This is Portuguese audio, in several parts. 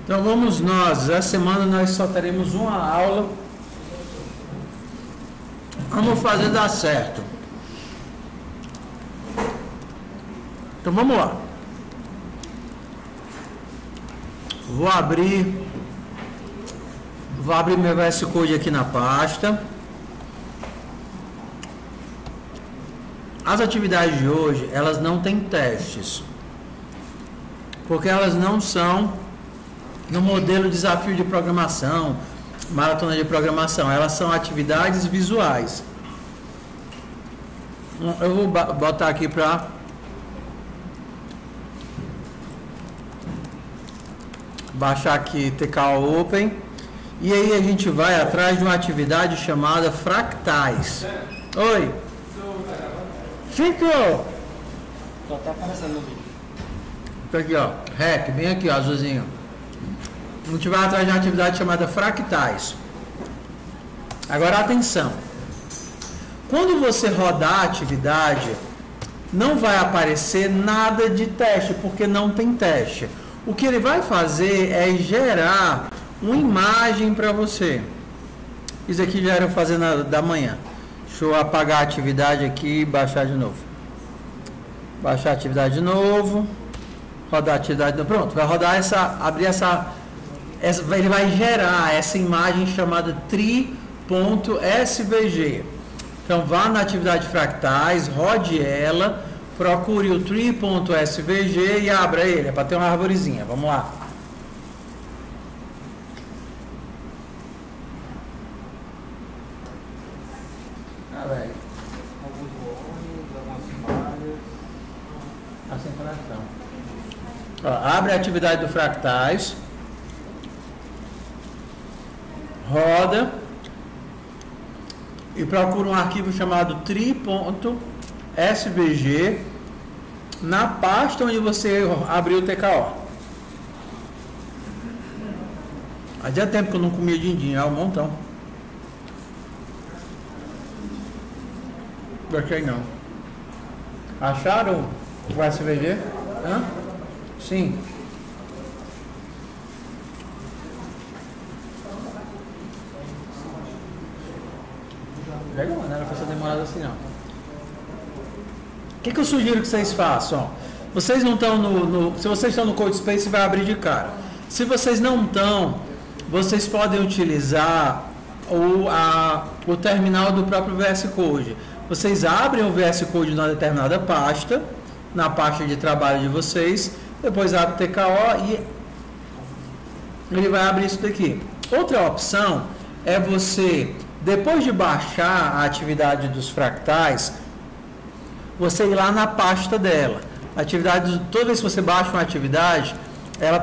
Então vamos nós, essa semana nós só teremos uma aula. Vamos fazer dar certo. Então vamos lá. Vou abrir meu VS Code aqui na pasta. As atividades de hoje, elas não têm testes, porque elas não são no modelo desafio de programação, maratona de programação, elas são atividades visuais. Eu vou botar aqui para baixar aqui TK Open, e aí a gente vai atrás de uma atividade chamada fractais. Oi. Chico! Só tá aparecendo no vídeo. Tá aqui, ó. REC, bem aqui, ó, azulzinho. A gente vai atrás de uma atividade chamada fractais. Agora atenção. Quando você rodar a atividade, não vai aparecer nada de teste, porque não tem teste. O que ele vai fazer é gerar uma imagem para você. Isso aqui já era fazer da manhã. Deixa eu apagar a atividade aqui e baixar de novo. Baixar a atividade de novo. Rodar a atividade de novo. Pronto, vai rodar ele vai gerar essa imagem chamada tree.svg. Então vá na atividade fractais, rode ela, procure o tree.svg e abra ele. É para ter uma arvorezinha. Vamos lá. Velho. Abre a atividade do fractais, roda e procura um arquivo chamado tree.svg na pasta onde você abriu o TKO. Fazia tempo que eu não comia din-din, é um montão. Gostei não. Acharam o SVG? Hã? Sim. Legal, não era pra ser demorado assim não. O que eu sugiro que vocês façam? Ó, vocês não estão se vocês estão no CodeSpace, vai abrir de cara. Se vocês não estão, vocês podem utilizar o terminal do próprio VS Code. Vocês abrem o VS Code numa determinada pasta, na pasta de trabalho de vocês, depois abre o TKO e ele vai abrir isso daqui. Outra opção é você, depois de baixar a atividade dos fractais, você ir lá na pasta dela. Toda vez que você baixa uma atividade, ela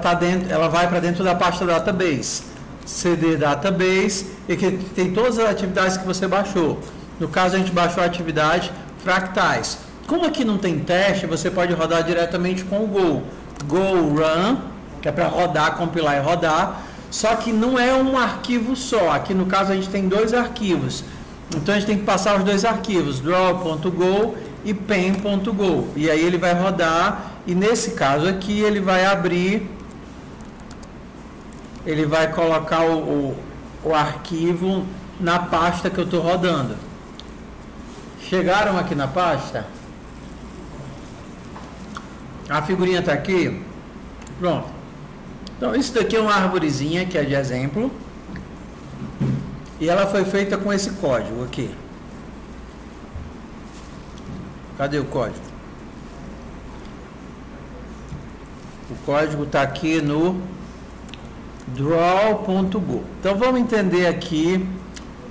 vai para dentro da pasta database, CD database, e que tem todas as atividades que você baixou. No caso, a gente baixou a atividade fractais. Como aqui não tem teste, você pode rodar diretamente com o Go Run, que é para rodar, compilar e rodar. Só que não é um arquivo só. Aqui no caso a gente tem dois arquivos. Então a gente tem que passar os dois arquivos, draw.go e pen.go. E aí ele vai rodar, e nesse caso aqui ele vai abrir, ele vai colocar o arquivo na pasta que eu estou rodando. Chegaram aqui na pasta? A figurinha está aqui? Pronto. Então, isso daqui é uma arvorezinha que é de exemplo. E ela foi feita com esse código aqui. Cadê o código? O código está aqui no draw.go. Então, vamos entender aqui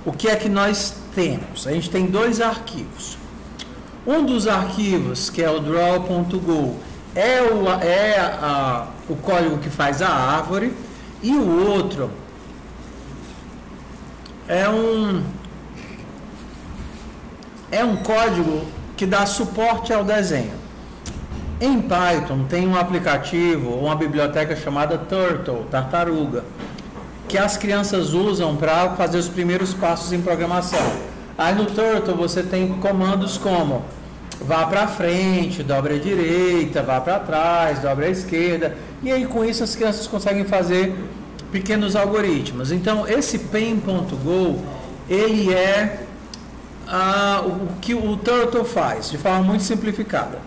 o que é que nós temos. A gente tem dois arquivos. Um dos arquivos, que é o draw.go, é o código que faz a árvore, e o outro é um código que dá suporte ao desenho. Em Python tem um aplicativo, uma biblioteca chamada Turtle, tartaruga, que as crianças usam para fazer os primeiros passos em programação. Aí no Turtle você tem comandos como vá para frente, dobre à direita, vá para trás, dobre à esquerda, E aí com isso as crianças conseguem fazer pequenos algoritmos. Então esse pen.go, ele é o que o Turtle faz, de forma muito simplificada.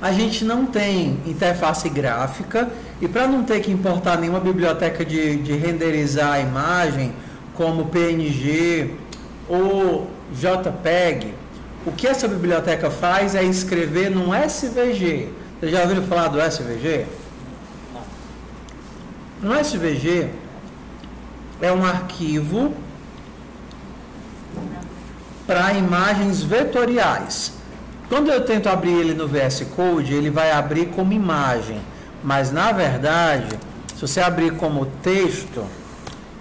A gente não tem interface gráfica, e para não ter que importar nenhuma biblioteca de renderizar a imagem, como PNG ou JPEG, o que essa biblioteca faz é escrever num SVG. Vocês já ouviram falar do SVG? No SVG é um arquivo para imagens vetoriais. Quando eu tento abrir ele no VS Code, ele vai abrir como imagem, mas na verdade, se você abrir como texto,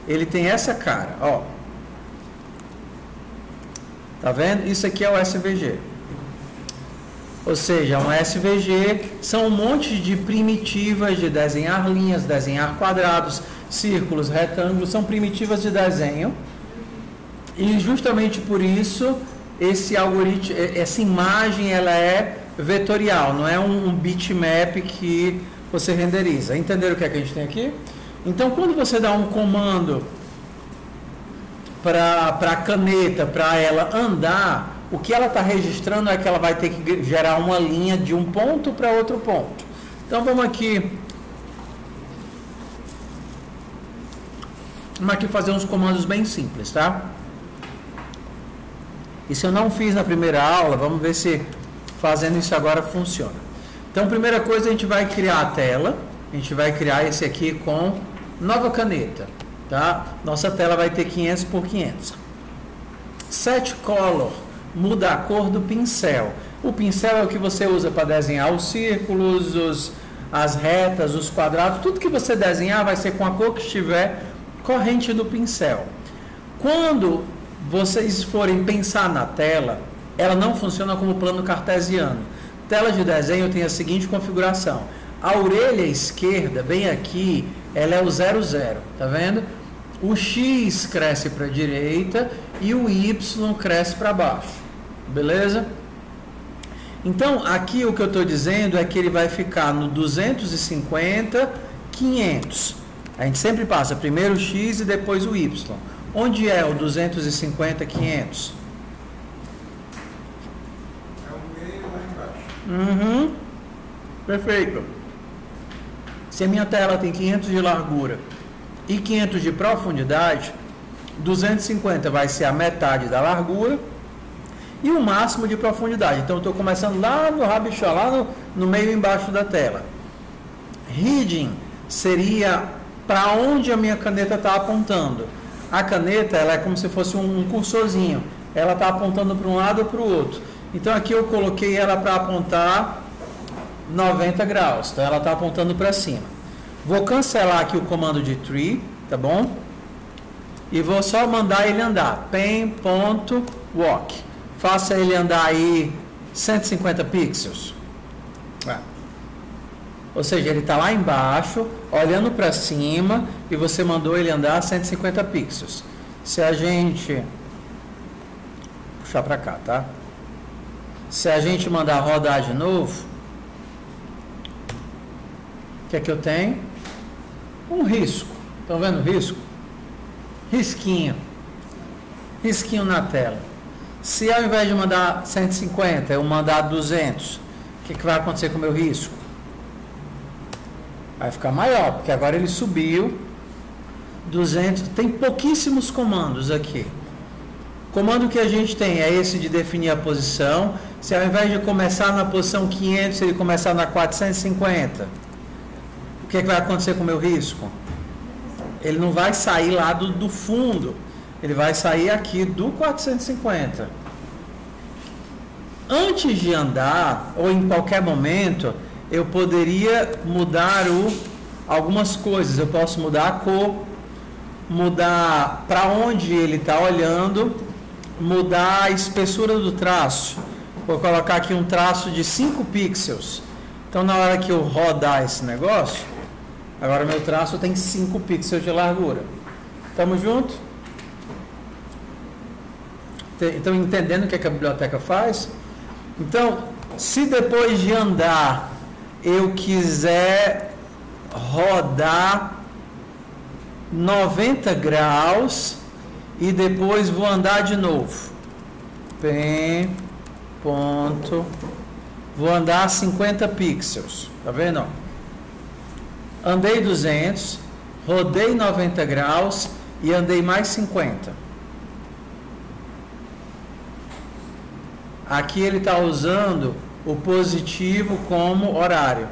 ele tem essa cara, ó. Tá vendo? Isso aqui é o SVG. Ou seja, um SVG são um monte de primitivas de desenhar linhas, desenhar quadrados, círculos, retângulos, são primitivas de desenho. E justamente por isso, esse algoritmo, essa imagem, ela é vetorial, não é um bitmap que você renderiza. Entenderam o que é que a gente tem aqui? Então, quando você dá um comando para a caneta, para ela andar, o que ela está registrando é que ela vai ter que gerar uma linha de um ponto para outro ponto. Então, vamos aqui fazer uns comandos bem simples, tá? Isso eu não fiz na primeira aula, vamos ver se fazendo isso agora funciona. Então, primeira coisa, a gente vai criar a tela, a gente vai criar esse aqui com nova caneta, tá? Nossa tela vai ter 500 por 500. Set color, muda a cor do pincel. O pincel é o que você usa para desenhar os círculos, as retas, os quadrados, tudo que você desenhar vai ser com a cor que estiver corrente do pincel. Quando vocês forem pensar na tela, ela não funciona como plano cartesiano. Tela de desenho tem a seguinte configuração: a orelha esquerda, bem aqui, ela é o 00, tá vendo? O X cresce para a direita e o Y cresce para baixo, beleza? Então, aqui o que eu estou dizendo é que ele vai ficar no 250, 500. A gente sempre passa primeiro o X e depois o Y. Onde é o 250, 500? É o meio lá embaixo. Perfeito. Se a minha tela tem 500 de largura e 500 de profundidade, 250 vai ser a metade da largura e o máximo de profundidade. Então, eu estou começando lá no rabichó, lá no meio embaixo da tela. Reading seria para onde a minha caneta está apontando. A caneta, ela é como se fosse um cursorzinho. Ela está apontando para um lado ou para o outro. Então, aqui eu coloquei ela para apontar 90 graus. Então, ela está apontando para cima. Vou cancelar aqui o comando de tree, tá bom? E vou só mandar ele andar. Pen.walk. Faça ele andar aí 150 pixels. Ou seja, ele está lá embaixo, olhando para cima, e você mandou ele andar 150 pixels. Se a gente puxar para cá, tá? Se a gente mandar rodar de novo, o que é que eu tenho? Um risco. Estão vendo o risco? Risquinho. Risquinho na tela. Se ao invés de mandar 150, eu mandar 200, o que vai acontecer com o meu risco? Vai ficar maior, porque agora ele subiu 200. Tem pouquíssimos comandos aqui. O comando que a gente tem é esse de definir a posição. Se ao invés de começar na posição 500, ele começar na 450, o que vai acontecer com o meu risco? Ele não vai sair lá do fundo, ele vai sair aqui do 450. Antes de andar, ou em qualquer momento, eu poderia mudar algumas coisas. Eu posso mudar a cor, mudar para onde ele está olhando, mudar a espessura do traço. Vou colocar aqui um traço de 5 pixels. Então, na hora que eu rodar esse negócio, agora meu traço tem 5 pixels de largura. Estamos juntos? Então, entendendo o que a biblioteca faz? Então, se depois de andar eu quiser rodar 90 graus e depois vou andar de novo. Bem, ponto. Vou andar 50 pixels. Tá vendo? Ó? Andei 200, rodei 90 graus e andei mais 50. Aqui ele está usando o positivo como horário.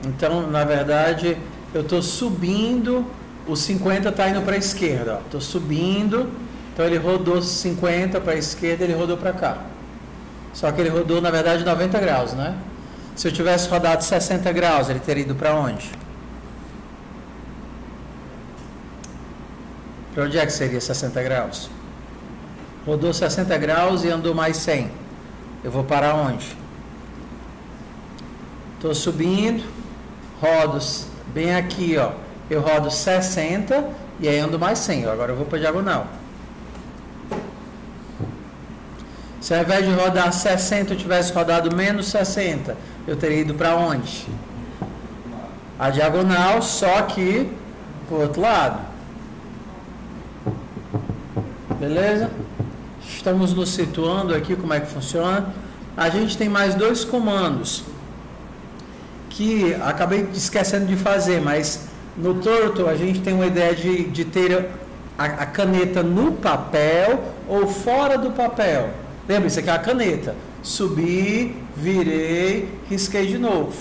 Então, na verdade, eu estou subindo, o 50 está indo para a esquerda. Estou subindo, então ele rodou 50 para a esquerda, ele rodou para cá. Só que ele rodou, na verdade, 90 graus, né? Se eu tivesse rodado 60 graus, ele teria ido para onde? Para onde é que seria 60 graus? Rodou 60 graus e andou mais 100. Eu vou parar onde? Estou subindo, rodo bem aqui, ó. Eu rodo 60 e aí ando mais 100. Agora eu vou para a diagonal. Se ao invés de rodar 60 eu tivesse rodado menos 60, eu teria ido para onde? A diagonal, só que para o outro lado. Beleza? Estamos nos situando aqui como é que funciona. A gente tem mais dois comandos que acabei esquecendo de fazer, mas no Turtle a gente tem uma ideia de ter a caneta no papel ou fora do papel. Lembra, isso aqui é a caneta. Subi, virei, risquei de novo.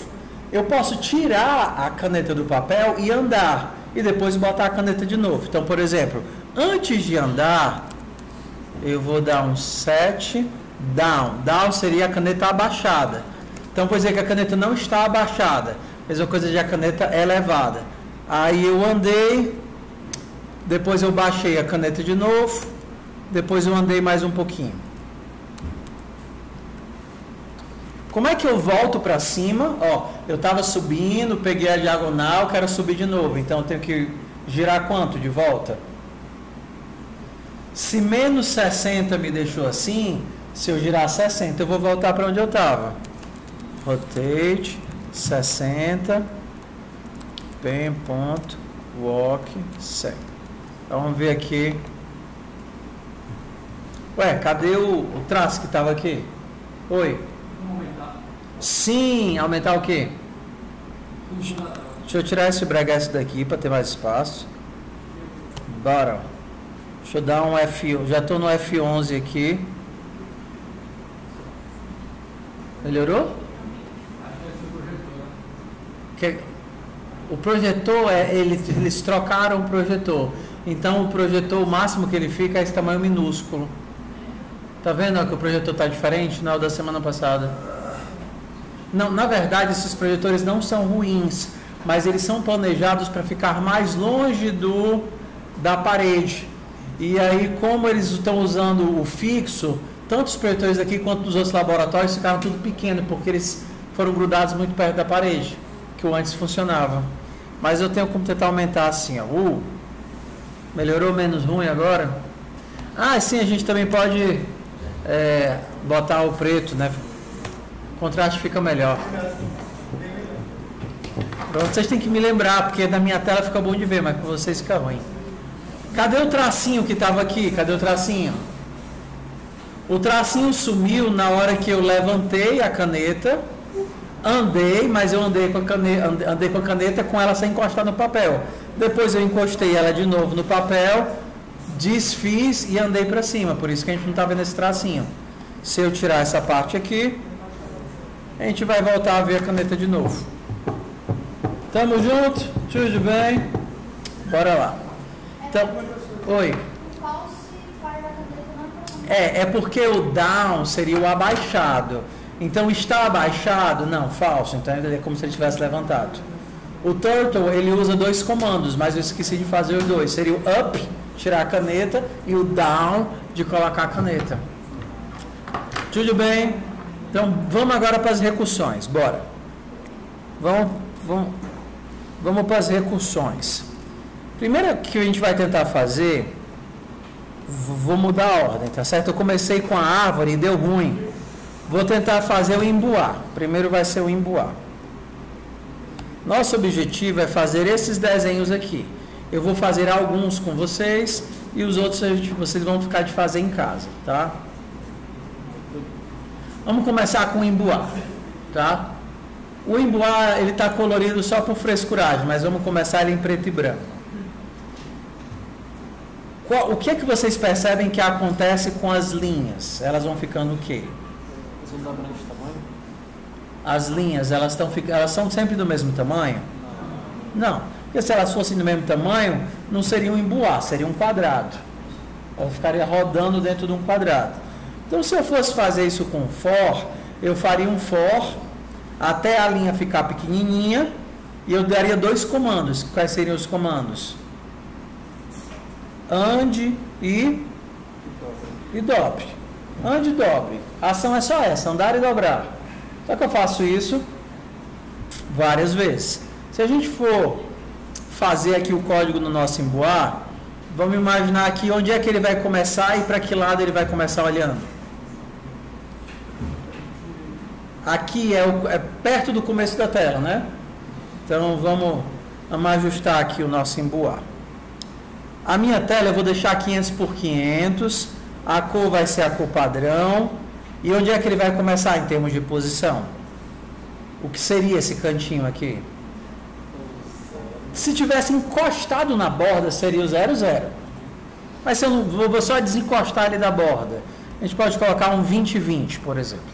Eu posso tirar a caneta do papel e andar, e depois botar a caneta de novo. Então, por exemplo, antes de andar, eu vou dar um set, down. Down seria a caneta abaixada. Então, vou dizer que a caneta não está abaixada. Mesma coisa de a caneta elevada. Aí eu andei, depois eu baixei a caneta de novo, depois eu andei mais um pouquinho. Como é que eu volto para cima? Ó, eu estava subindo, peguei a diagonal, quero subir de novo. Então, eu tenho que girar quanto de volta? Se menos 60 me deixou assim, se eu girar 60, eu vou voltar para onde eu estava. Rotate, 60, pen, ponto, walk, 100. Então, vamos ver aqui. Ué, cadê o traço que estava aqui? Oi? Sim, aumentar o quê? Deixa eu tirar esse breguete daqui para ter mais espaço. Bora. Deixa eu dar um F11. Já estou no F11 aqui. Melhorou? O projetor, eles trocaram o projetor. Então o projetor, o máximo que ele fica é esse tamanho minúsculo. Tá vendo que o projetor está diferente? Não, da semana passada. Não, na verdade, esses projetores não são ruins, mas eles são planejados para ficar mais longe da parede. E aí, como eles estão usando o fixo, tanto os projetores aqui quanto dos outros laboratórios ficaram tudo pequeno, porque eles foram grudados muito perto da parede, que o antes funcionava. Mas eu tenho como tentar aumentar assim, ó. Melhorou menos ruim agora? Ah, sim, a gente também pode botar o preto, né? O contraste fica melhor. Pronto, vocês têm que me lembrar, porque na minha tela fica bom de ver, mas com vocês fica ruim. Cadê o tracinho que estava aqui? Cadê o tracinho? O tracinho sumiu na hora que eu levantei a caneta, andei, mas eu andei com a caneta com ela sem encostar no papel. Depois eu encostei ela de novo no papel, desfiz e andei para cima. Por isso que a gente não está vendo esse tracinho. Se eu tirar essa parte aqui, a gente vai voltar a ver a caneta de novo. Tamo junto? Tudo bem? Bora lá. Então, oi. É porque o down seria o abaixado. Então, está abaixado? Não, falso. Então, é como se ele tivesse levantado. O Turtle, ele usa dois comandos, mas eu esqueci de fazer os dois. Seria o up, tirar a caneta, e o down, de colocar a caneta. Tudo bem? Então, vamos agora para as recursões. Bora. Vamos para as recursões. Primeiro que a gente vai tentar fazer, vou mudar a ordem, tá certo? Eu comecei com a árvore e deu ruim. Vou tentar fazer o emboar. Primeiro vai ser o emboar. Nosso objetivo é fazer esses desenhos aqui. Eu vou fazer alguns com vocês e os outros vocês vão ficar de fazer em casa, tá? Vamos começar com o embuá, tá? O embuá, ele está colorido só por frescuragem, mas vamos começar ele em preto e branco. O que é que vocês percebem que acontece com as linhas? Elas vão ficando o quê? Eles vão dobrando de tamanho? As linhas, elas são sempre do mesmo tamanho? Não, porque se elas fossem do mesmo tamanho, não seria um embuá, seria um quadrado. Ela ficaria rodando dentro de um quadrado. Então, se eu fosse fazer isso com for, eu faria um for até a linha ficar pequenininha e eu daria 2 comandos. Quais seriam os comandos? Ande e dobre. Ande e dobre. A ação é só essa, andar e dobrar. Só que eu faço isso várias vezes. Se a gente for fazer aqui o código no nosso embuá, vamos imaginar aqui onde é que ele vai começar e para que lado ele vai começar olhando. Aqui é perto do começo da tela, né? Então vamos ajustar aqui o nosso embuá. A minha tela eu vou deixar 500 por 500, a cor vai ser a cor padrão. E onde é que ele vai começar em termos de posição? O que seria esse cantinho aqui? Se tivesse encostado na borda, seria o 0, 0. Mas se eu não vou só desencostar ele da borda, a gente pode colocar um 20, 20, por exemplo.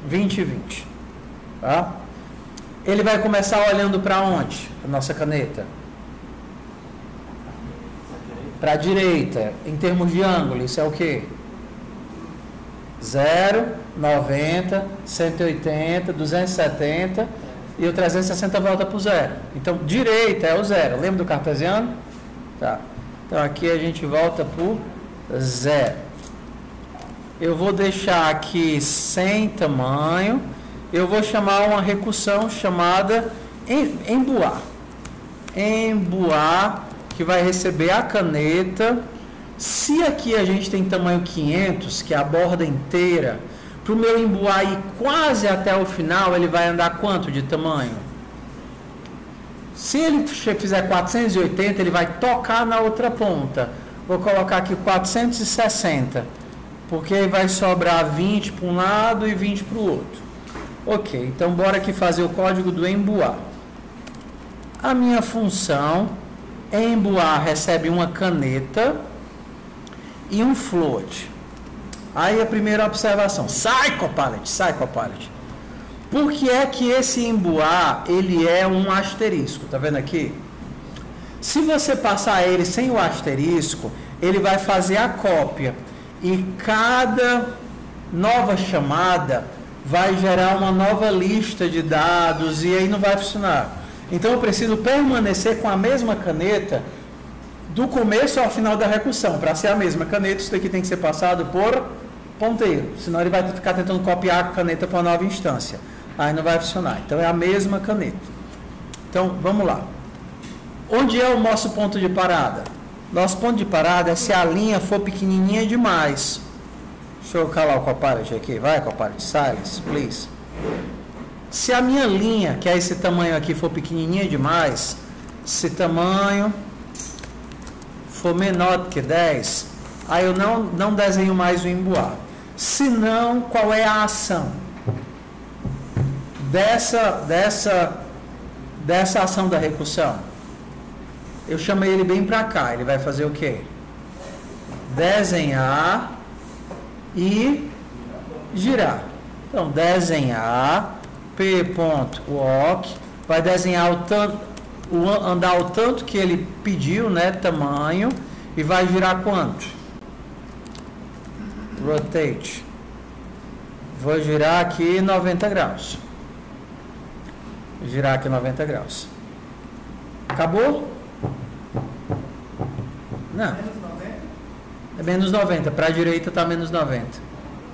20, 20. Tá? Ele vai começar olhando para onde? A nossa caneta? Para a direita. Em termos de ângulo, isso é o quê? 0, 90, 180, 270 e o 360 volta para o 0. Então, direita é o 0. Lembra do cartesiano? Tá. Então, aqui a gente volta para o 0. Eu vou deixar aqui sem tamanho. Eu vou chamar uma recursão chamada embuá. Embuá, que vai receber a caneta. Se aqui a gente tem tamanho 500, que é a borda inteira, para o meu embuá ir quase até o final, ele vai andar quanto de tamanho? Se ele fizer 480, ele vai tocar na outra ponta. Vou colocar aqui 460, porque vai sobrar 20 para um lado e 20 para o outro. Ok, então bora aqui fazer o código do embuá. A minha função embuá recebe uma caneta e um float. Aí a primeira observação, sai Copilot, sai Copilot. Por que é que esse embuá, ele é um asterisco? Tá vendo aqui? Se você passar ele sem o asterisco, ele vai fazer a cópia. E cada nova chamada vai gerar uma nova lista de dados e aí não vai funcionar. Então eu preciso permanecer com a mesma caneta do começo ao final da recursão. Para ser a mesma caneta, isso daqui tem que ser passado por ponteiro. Senão ele vai ficar tentando copiar a caneta para uma nova instância. Aí não vai funcionar. Então é a mesma caneta. Então vamos lá. Onde é o nosso ponto de parada? Nosso ponto de parada é se a linha for pequenininha demais. Deixa eu calar o Copilot aqui. Vai, Copilot. Silence, please. Se a minha linha, que é esse tamanho aqui, for pequenininha demais, esse tamanho for menor do que 10, aí eu não desenho mais o embuá. Se não, qual é a ação dessa ação da recursão? Eu chamei ele bem para cá. Ele vai fazer o quê? Desenhar e girar. Então, desenhar, p.walk, vai desenhar andar o tanto que ele pediu, né, tamanho, e vai girar quanto? Rotate. Vou girar aqui 90 graus. Vou girar aqui 90 graus. Acabou? Não. É menos 90. Para a direita está menos 90.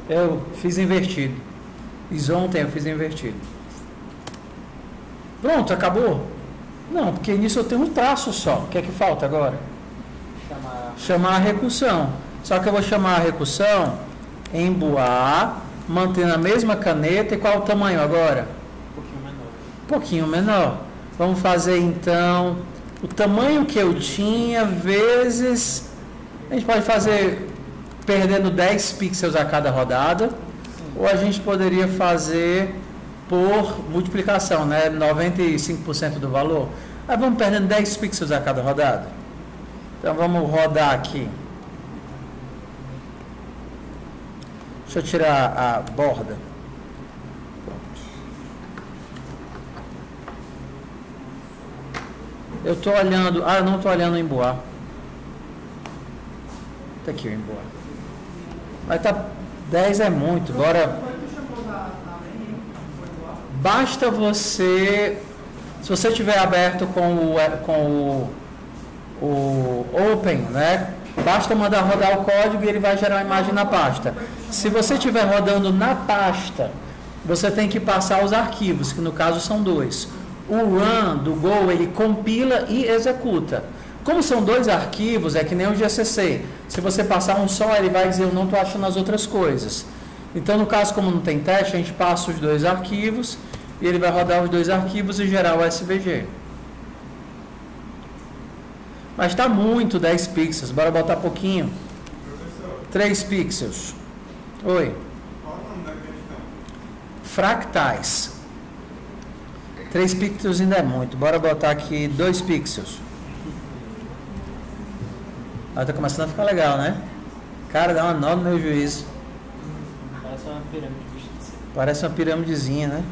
Eu fiz invertido. Fiz ontem, eu fiz invertido. Pronto, acabou? Não, porque nisso eu tenho um traço só. O que é que falta agora? Chamar a recursão. Só que eu vou chamar a recursão embuá, mantendo a mesma caneta. E qual o tamanho agora? Um pouquinho menor. Um pouquinho menor. Vamos fazer então o tamanho que eu tinha vezes... A gente pode fazer perdendo 10 pixels a cada rodada, ou a gente poderia fazer por multiplicação, né? 95% do valor. Aí vamos perdendo 10 pixels a cada rodada. Então vamos rodar aqui. Deixa eu tirar a borda. Eu estou olhando... eu não estou olhando o Emboar. Tá aqui o Emboar. Mas tá... 10 é muito. Bora... Basta você... Se você tiver aberto com o Open, né? Basta mandar rodar o código e ele vai gerar uma imagem na pasta. Se você estiver rodando na pasta, você tem que passar os arquivos, que no caso são 2. O run do Go, ele compila e executa. Como são 2 arquivos, é que nem o GCC. Se você passar um só, ele vai dizer, eu não estou achando as outras coisas. Então, no caso, como não tem teste, a gente passa os 2 arquivos e ele vai rodar os 2 arquivos e gerar o SVG. Mas está muito 10 pixels. Bora botar pouquinho. 3 pixels. Oi. Qual o nome da questão? Fractais. 3 pixels ainda é muito. Bora botar aqui 2 pixels. Tá começando a ficar legal, né? Cara, dá uma nó no meu juízo. Parece uma pirâmide vista de cima. Parece uma pirâmidezinha, né?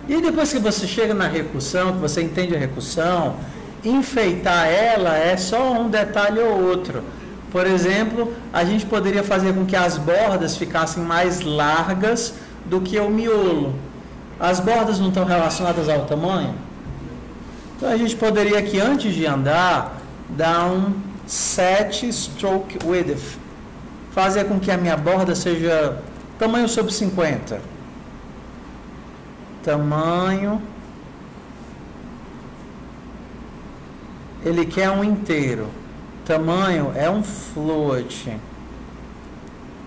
E depois que você chega na recursão, que você entende a recursão, enfeitar ela é só um detalhe ou outro. Por exemplo, a gente poderia fazer com que as bordas ficassem mais largas do que o miolo. As bordas não estão relacionadas ao tamanho? Então a gente poderia aqui, antes de andar, dar um set stroke width. Fazer com que a minha borda seja tamanho sobre 50. Tamanho. Ele quer um inteiro. Tamanho é um float.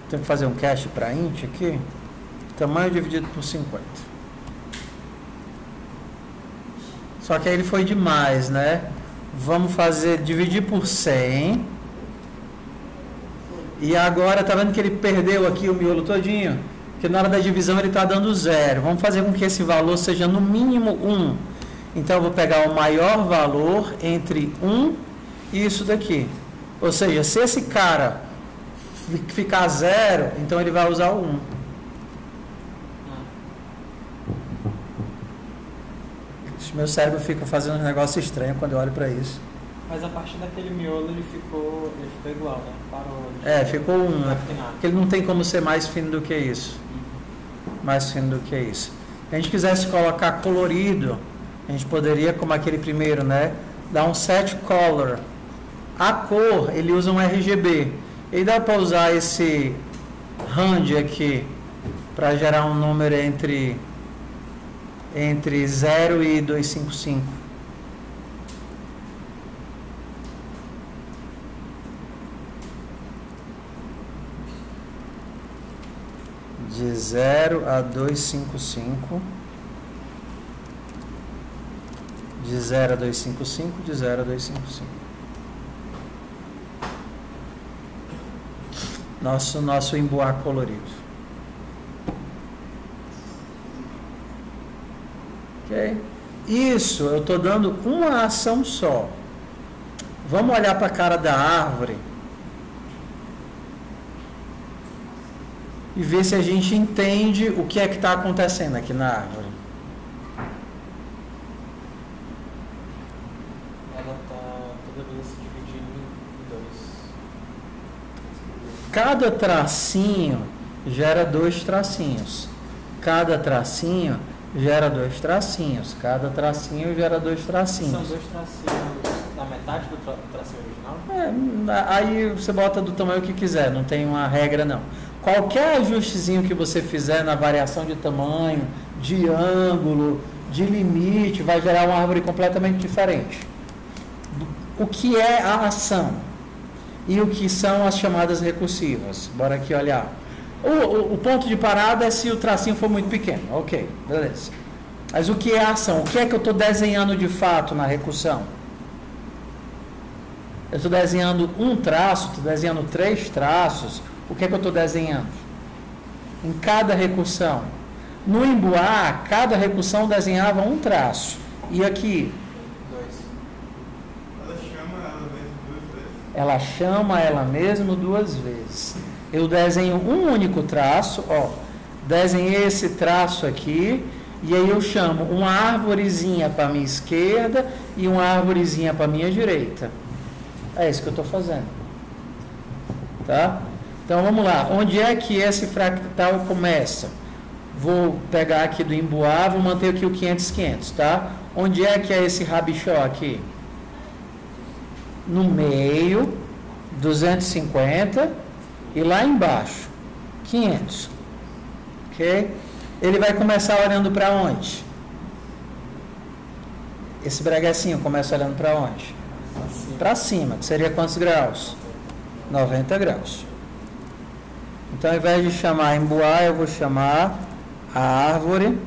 Tem que fazer um cache para int aqui. Tamanho dividido por 50. Só que aí ele foi demais, né? Vamos fazer dividir por 100. E agora tá vendo que ele perdeu aqui o miolo todinho? Porque na hora da divisão ele está dando 0. Vamos fazer com que esse valor seja no mínimo 1. Então eu vou pegar o maior valor entre 1 e isso daqui. Ou seja, se esse cara ficar 0, então ele vai usar o 1. Meu cérebro fica fazendo um negócio estranho quando eu olho para isso. Mas a partir daquele miolo ele ficou igual, né? Parou. Ficou 1. Porque ele não tem como ser mais fino do que isso. Mais fino do que isso. Se a gente quisesse colocar colorido, a gente poderia, como aquele primeiro, né? Dar um set color. A cor, ele usa um RGB. E dá para usar esse rand aqui para gerar um número entre 0 e 255. De 0 a 255. De 0 a 255, de 0 a 255. Nosso emboar colorido. Ok? Isso, eu estou dando uma ação só. Vamos olhar para a cara da árvore e ver se a gente entende o que é que está acontecendo aqui na árvore. Ela está toda vez se dividindo em 2. Cada tracinho gera 2 tracinhos. Cada tracinho gera 2 tracinhos. Cada tracinho gera 2 tracinhos. São 2 tracinhos da metade do tracinho original? Aí você bota do tamanho que quiser, não tem uma regra não. Qualquer ajustezinho que você fizer na variação de tamanho, de ângulo, de limite, vai gerar uma árvore completamente diferente. O que é a ação? e o que são as chamadas recursivas. Bora aqui olhar. O ponto de parada é se o tracinho for muito pequeno. Ok, beleza. Mas o que é a ação? O que é que eu estou desenhando de fato na recursão? Eu estou desenhando um traço, estou desenhando 3 traços. O que é que eu estou desenhando? Em cada recursão. No Emboá, cada recursão desenhava um traço. E aqui? 2. Ela chama ela mesma 2 vezes. Eu desenho um único traço, ó. Desenhei esse traço aqui. E aí eu chamo uma arvorezinha para a minha esquerda e uma arvorezinha para a minha direita. É isso que eu estou fazendo. Tá? Então vamos lá. Onde é que esse fractal começa? Vou pegar aqui do Emboá, vou manter aqui o 500, tá? Onde é que é esse rabichó aqui? No meio, 250 e lá embaixo, 500. Ok? Ele vai começar olhando para onde? Esse breguecinho começa olhando para onde? Para cima, que seria quantos graus? 90 graus. Então, ao invés de chamar Emboá, eu vou chamar a árvore,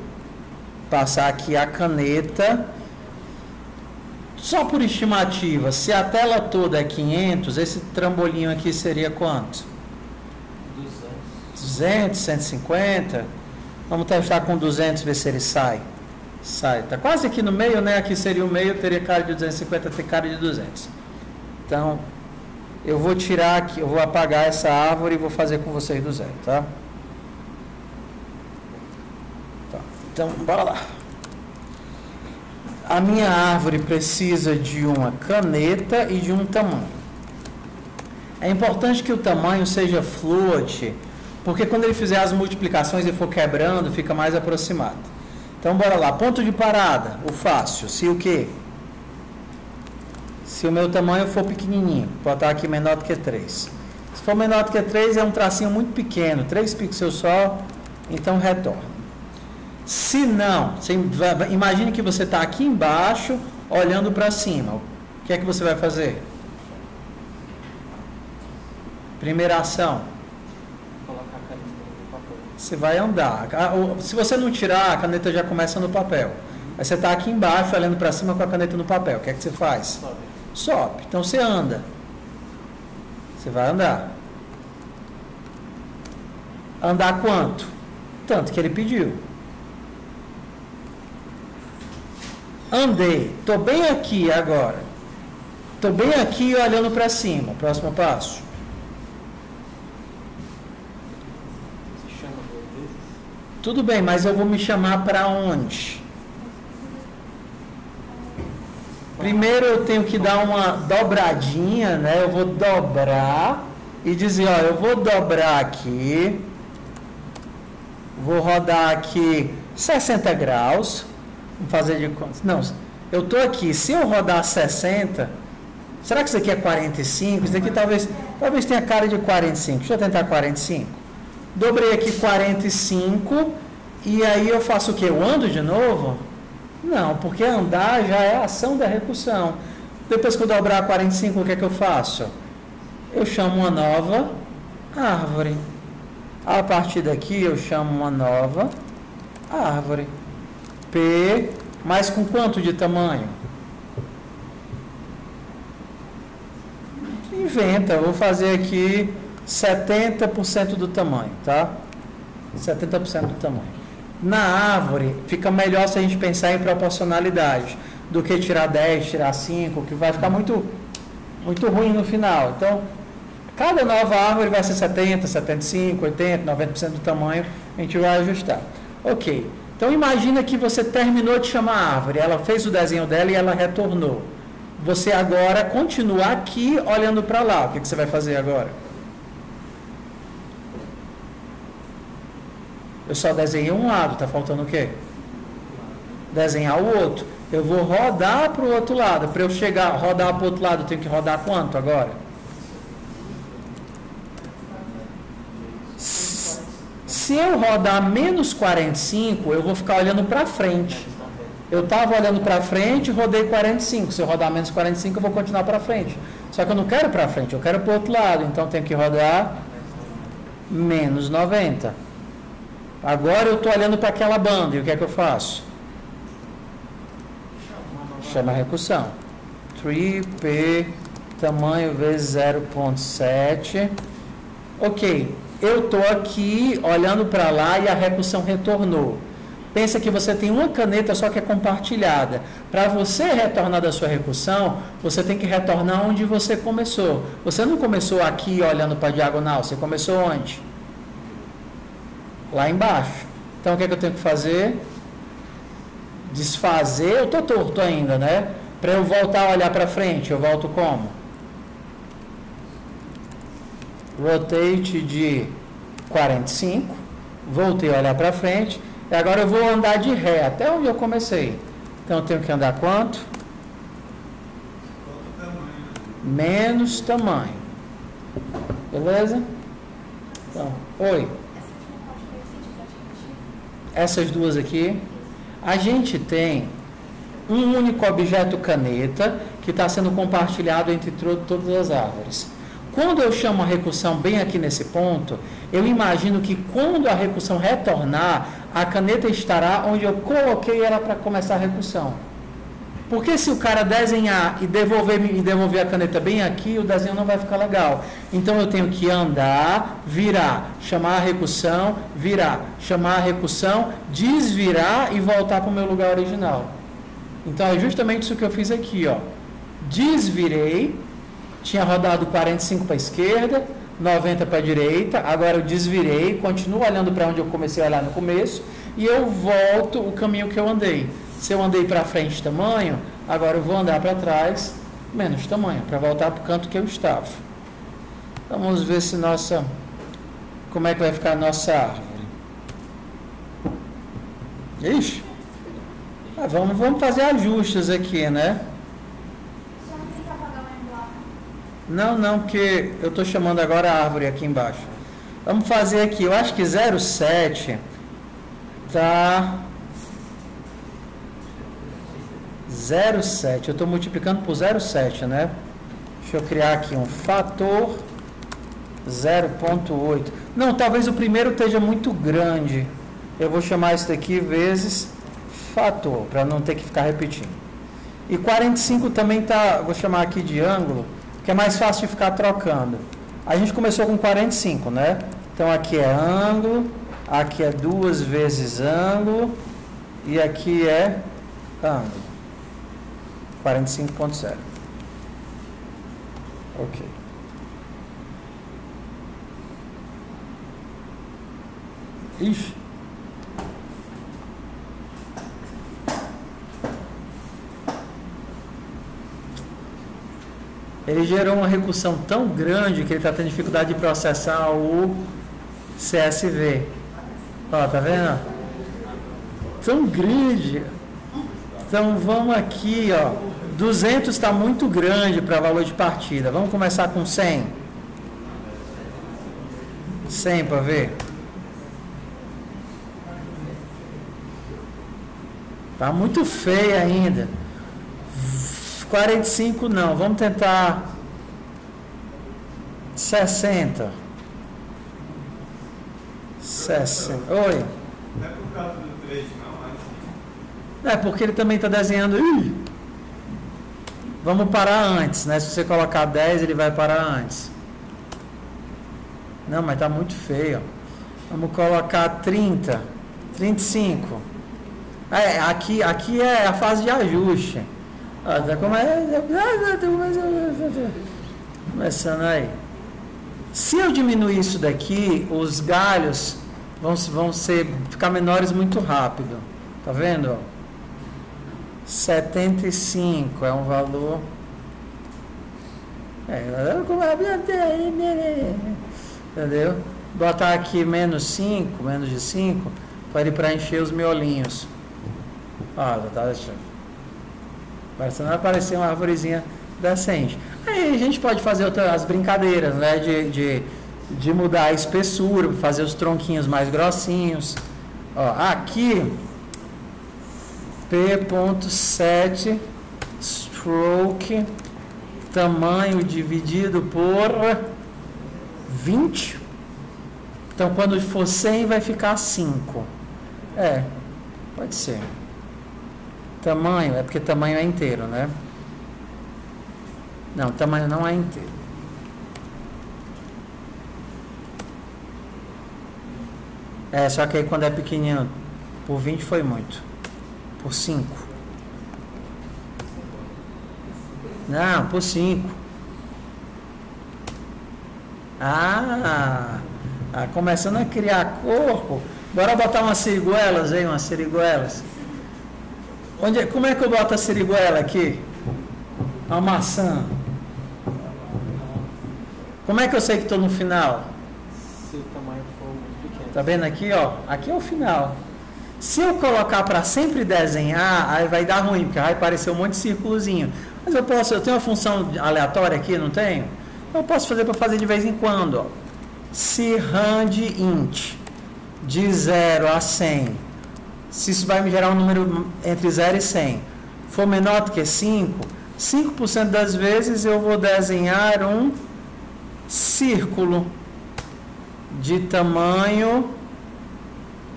passar aqui a caneta. Só por estimativa, se a tela toda é 500, esse trambolinho aqui seria quanto? 200, 150. Vamos testar com 200, ver se ele sai. Sai, tá quase aqui no meio, né? Aqui seria o meio, teria cara de 250, tem cara de 200. Então, eu vou tirar aqui, eu vou apagar essa árvore e vou fazer com vocês do zero, tá? Então, bora lá. A minha árvore precisa de uma caneta e de um tamanho. É importante que o tamanho seja fluid, porque quando ele fizer as multiplicações e for quebrando, fica mais aproximado. Então, bora lá. Ponto de parada, o fácil. Se o quê? Se o meu tamanho for pequenininho, vou botar aqui menor do que 3. Se for menor do que 3, é um tracinho muito pequeno, 3 pixels só, então retorna. Se não, imagine que você está aqui embaixo, olhando para cima. O que é que você vai fazer? Primeira ação. Colocar a caneta no papel. Você vai andar. Se você não tirar, a caneta já começa no papel. Aí você está aqui embaixo, olhando para cima com a caneta no papel. O que é que você faz? Sobe. Então você anda. Você vai andar. Andar quanto? Tanto que ele pediu. Andei. Estou bem aqui agora. Estou bem aqui olhando para cima. Próximo passo. Você chama 2 vezes? Tudo bem, mas eu vou me chamar para onde? Primeiro eu tenho que dar uma dobradinha, né? Eu vou dobrar e dizer, ó, eu vou dobrar aqui. Vou rodar aqui 60 graus. Vamos fazer de conta. Não, eu estou aqui. Se eu rodar 60, será que isso aqui é 45? Isso aqui talvez tenha cara de 45. Deixa eu tentar 45. Dobrei aqui 45 e aí eu faço o quê? Eu ando de novo? Não, porque andar já é a ação da recursão. Depois que eu dobrar 45, o que é que eu faço? Eu chamo uma nova árvore. A partir daqui eu chamo uma nova árvore. P, mas com quanto de tamanho? Inventa, eu vou fazer aqui 70% do tamanho, tá? 70% do tamanho. Na árvore, fica melhor se a gente pensar em proporcionalidade do que tirar 10, tirar 5, que vai ficar muito ruim no final. Então, cada nova árvore vai ser 70, 75, 80, 90% do tamanho, a gente vai ajustar. Ok. Então, imagina que você terminou de chamar a árvore, ela fez o desenho dela e ela retornou. Você agora continua aqui olhando para lá. O que você vai fazer agora? Eu só desenhei um lado, está faltando o quê? Desenhar o outro. Eu vou rodar para o outro lado. Para eu rodar para o outro lado, eu tenho que rodar quanto agora? Se eu rodar menos 45, eu vou ficar olhando para frente. Eu estava olhando para frente, rodei 45. Se eu rodar menos 45, eu vou continuar para frente. Só que eu não quero para frente, eu quero para o outro lado. Então, eu tenho que rodar menos 90. Agora eu estou olhando para aquela banda. E o que é que eu faço? Chama a recursão. 3p, tamanho vezes 0,7. Ok. Eu estou aqui olhando para lá e a recursão retornou. Pensa que você tem uma caneta só que é compartilhada. Para você retornar da sua recursão, você tem que retornar onde você começou. Você não começou aqui olhando para a diagonal, você começou onde? Lá embaixo. Então o que é que eu tenho que fazer? Desfazer. Eu estou torto ainda, né? Para eu voltar a olhar para frente, eu volto como? Rotate de 45. Voltei a olhar para frente. E agora eu vou andar de ré, até onde eu comecei. Então eu tenho que andar quanto? Menos tamanho. Beleza? Então, oi. Essas duas aqui. A gente tem um único objeto caneta que está sendo compartilhado entre todas as árvores. Quando eu chamo a recursão bem aqui nesse ponto, eu imagino que quando a recursão retornar, a caneta estará onde eu coloquei ela para começar a recursão. Porque se o cara desenhar e devolver a caneta bem aqui, o desenho não vai ficar legal. Então eu tenho que andar, virar, chamar a recursão, virar, chamar a recursão, desvirar e voltar para o meu lugar original. Então é justamente isso que eu fiz aqui, ó. Desvirei, tinha rodado 45 para a esquerda, 90 para a direita, agora eu desvirei, continuo olhando para onde eu comecei a olhar no começo e eu volto o caminho que eu andei. Se eu andei para frente tamanho, agora eu vou andar para trás menos tamanho, para voltar para o canto que eu estava. Então vamos ver se como é que vai ficar a nossa árvore. Ixi, vamos fazer ajustes aqui, né? Não, porque eu estou chamando agora a árvore aqui embaixo. Vamos fazer aqui, eu acho que 0,7 tá 0,7. Eu estou multiplicando por 0,7, né? Deixa eu criar aqui um fator 0,8. Não, talvez o primeiro esteja muito grande. Eu vou chamar isso daqui vezes fator, para não ter que ficar repetindo. E 45 também tá, vou chamar aqui de ângulo, que é mais fácil de ficar trocando. A gente começou com 45, né? Então aqui é ângulo, aqui é 2 vezes ângulo e aqui é ângulo. 45,0. Ok. Ixi. Ele gerou uma recursão tão grande que ele está tendo dificuldade de processar o CSV. Ó, tá vendo? Tão grande. Então vamos aqui, ó. 200 está muito grande para valor de partida. Vamos começar com 100. 100 para ver. Tá muito feio ainda. 45 não, vamos tentar 60. 60. Oi. Não é por causa do 3, não, É porque ele também está desenhando. Vamos parar antes, né? Se você colocar 10, ele vai parar antes. Não, mas tá muito feio. Vamos colocar 30, 35. Aqui é a fase de ajuste. Começando aí. Se eu diminuir isso daqui, os galhos vão ficar menores muito rápido. Tá vendo? 75 é um valor. Entendeu? Botar aqui menos 5, menos de 5, para ele preencher os miolinhos. Ó, tá deixando. Não vai aparecer uma arvorezinha decente. Aí a gente pode fazer as brincadeiras, né? De mudar a espessura, fazer os tronquinhos mais grossinhos. Ó, aqui P.7 stroke tamanho dividido por 20. Então, quando for 100, vai ficar 5. Pode ser. Tamanho, é porque tamanho é inteiro, né? Não, tamanho não é inteiro. Só que aí quando é pequenininho, por 20 foi muito. Por 5. Não, por 5. Começando a criar corpo. Bora botar umas siriguelas aí, umas siriguelas. Como é que eu boto a siriguela aqui? Uma maçã. Como é que eu sei que estou no final? Se o tamanho for muito pequeno. Tá vendo aqui, ó? Aqui é o final. Se eu colocar para sempre desenhar, aí vai dar ruim, porque vai aparecer um monte de círculozinho. Mas eu tenho uma função aleatória aqui, não tenho? Eu posso fazer para fazer de vez em quando, ó. Se rand.int de 0 a 100, se isso vai me gerar um número entre 0 e 100, for menor do que 5, 5% das vezes eu vou desenhar um círculo de tamanho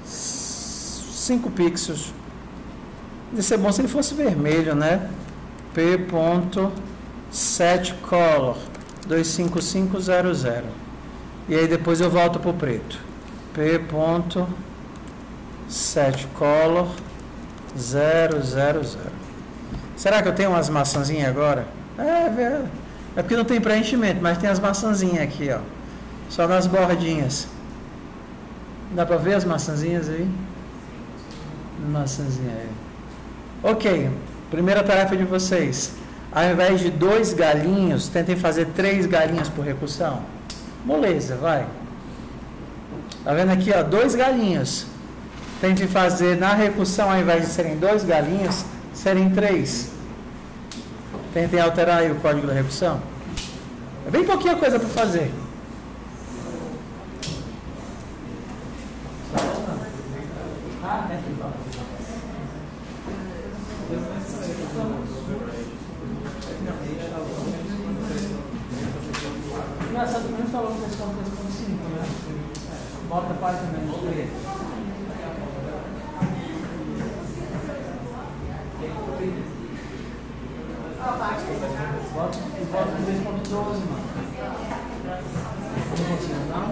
5 pixels. Ia ser bom se ele fosse vermelho, né? P.set color 25500. E aí depois eu volto para o preto. P.set color 000. Será que eu tenho umas maçãzinhas agora? É porque não tem preenchimento, mas tem as maçãzinhas aqui, ó. Só nas bordinhas. Dá para ver as maçãzinhas aí? Maçãzinha aí. Ok, primeira tarefa de vocês. Ao invés de 2 galinhos, tentem fazer 3 galinhas por recursão. Moleza, vai. Tá vendo aqui, ó, 2 galinhos. Tentem fazer na recursão, ao invés de serem 2 galinhos, serem 3. Tentem alterar aí o código da recursão. É bem pouquinha coisa para fazer. Engraçado que não falou que eles estão 3.5, né? Bota a página menos 3. Bota 3.12, mano. Não consigo, não?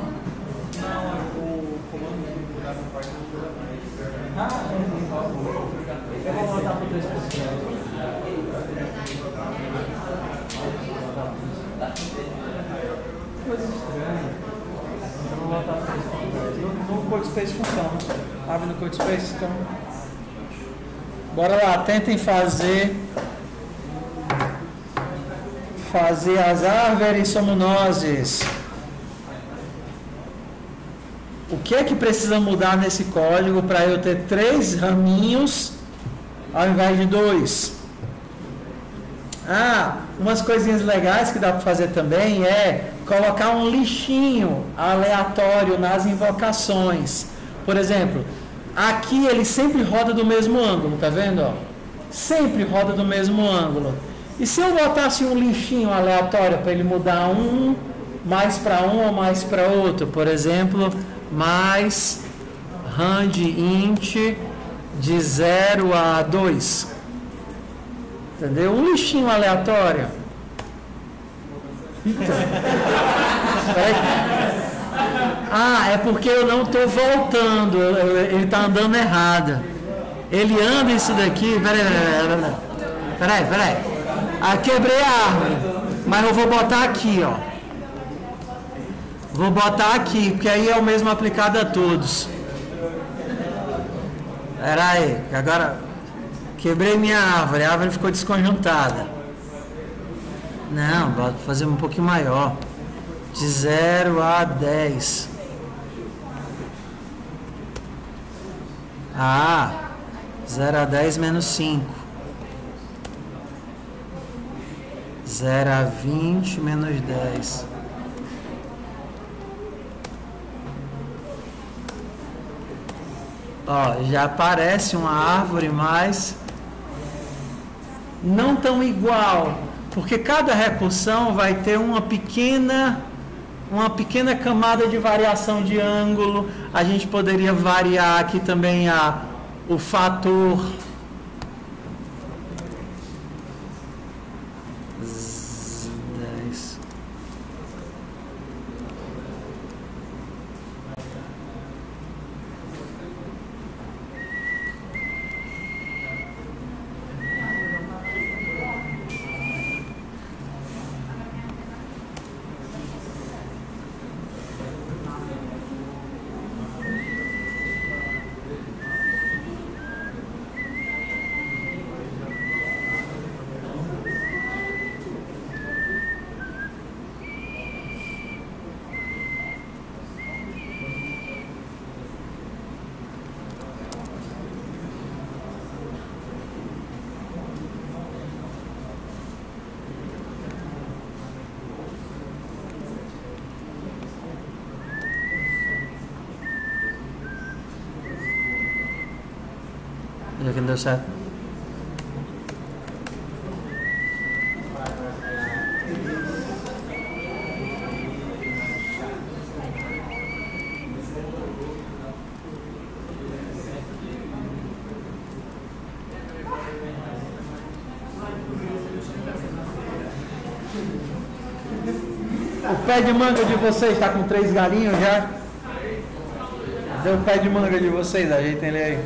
Não, o comando que mudar na parte não muda mais. Eu vou voltar para 3.12. Coisa estranha. Eu vou voltar para 3.12. No CodeSpace funciona. Abre no CodeSpace, então. Bora lá, tentem fazer as árvores somonoses. O que é que precisa mudar nesse código para eu ter 3 raminhos ao invés de 2? Umas coisinhas legais que dá para fazer também é colocar um lixinho aleatório nas invocações. Por exemplo, aqui ele sempre roda do mesmo ângulo, tá vendo? Ó? Sempre roda do mesmo ângulo. E se eu botasse um lixinho aleatório para ele mudar mais para um ou mais para outro? Por exemplo, mais rand.int de 0 a 2. Entendeu? Um lixinho aleatório. Então. É porque eu não estou voltando. Ele está andando errado. Ele anda isso daqui. Peraí. Quebrei a árvore. Mas eu vou botar aqui, ó. Vou botar aqui, porque aí é o mesmo aplicado a todos. Peraí, agora quebrei minha árvore. A árvore ficou desconjuntada. Não, vou fazer um pouquinho maior. De 0 a 10. 0 a 10 menos 5. 0 a 20 menos 10. Ó, já aparece uma árvore mais não tão igual, porque cada recursão vai ter uma pequena camada de variação de ângulo. A gente poderia variar aqui também o fator já que não deu certo. O pé de manga de vocês está com 3 galinhos já? Deu o pé de manga de vocês, ajeitem ele aí.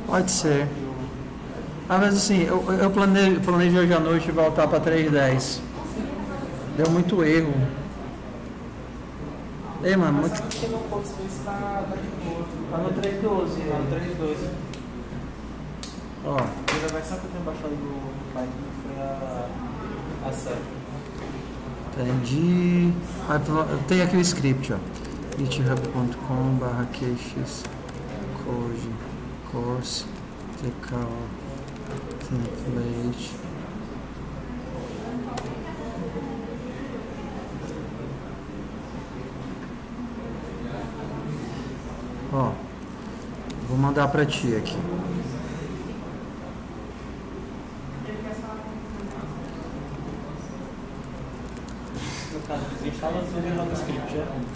Pode ser. Mas assim, eu planejo hoje à noite voltar para 3.10. Deu muito erro. Ei, mano, muito. Tá no 3.12. Tá no 3.12. Ó. A versão que eu tenho baixado do Python foi a certa. Entendi. Tem aqui o script, ó. github.com/caches code course tk template. Ó, vou mandar pra ti aqui.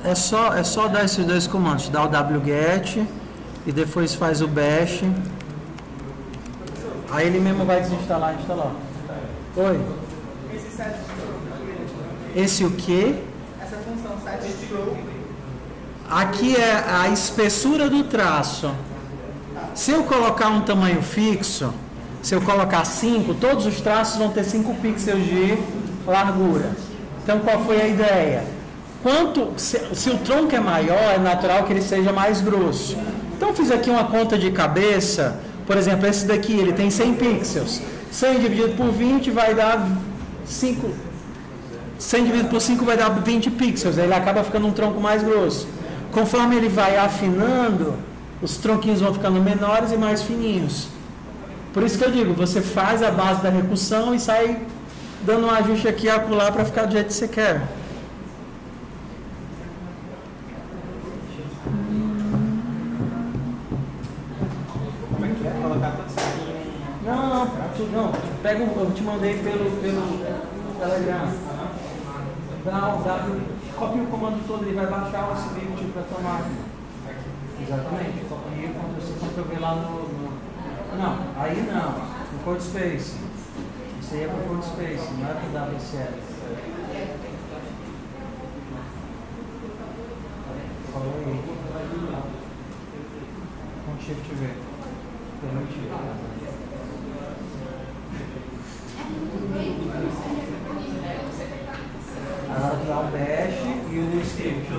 É só dar esses 2 comandos, dá o wget e depois faz o bash. Aí ele mesmo vai desinstalar e instalar. Oi? Esse o quê? Essa função setStroke. Aqui é a espessura do traço. Se eu colocar um tamanho fixo, se eu colocar 5, todos os traços vão ter 5 pixels de largura. Então, qual foi a ideia? Se o tronco é maior, é natural que ele seja mais grosso. Então, fiz aqui uma conta de cabeça. Por exemplo, esse daqui, ele tem 100 pixels. 100 dividido por 20 vai dar 5. 100 dividido por 5 vai dar 20 pixels. Aí ele acaba ficando um tronco mais grosso. Conforme ele vai afinando, os tronquinhos vão ficando menores e mais fininhos. Por isso que eu digo, você faz a base da recursão e sai dando um ajuste aqui e acolá para ficar do jeito que você quer. Como é que é? Colocar tudo certinho? Não. Pega eu te mandei pelo Telegram. Copia o comando todo, ele vai baixar o script para tua máquina. Exatamente. Copia quando você for lá no. Não, aí não. No CodeSpace. Isso aí é para o CodeSpace, não é para o WSL. Falou aí. Com Shift V. Permitir. Agora dá o bash e o script.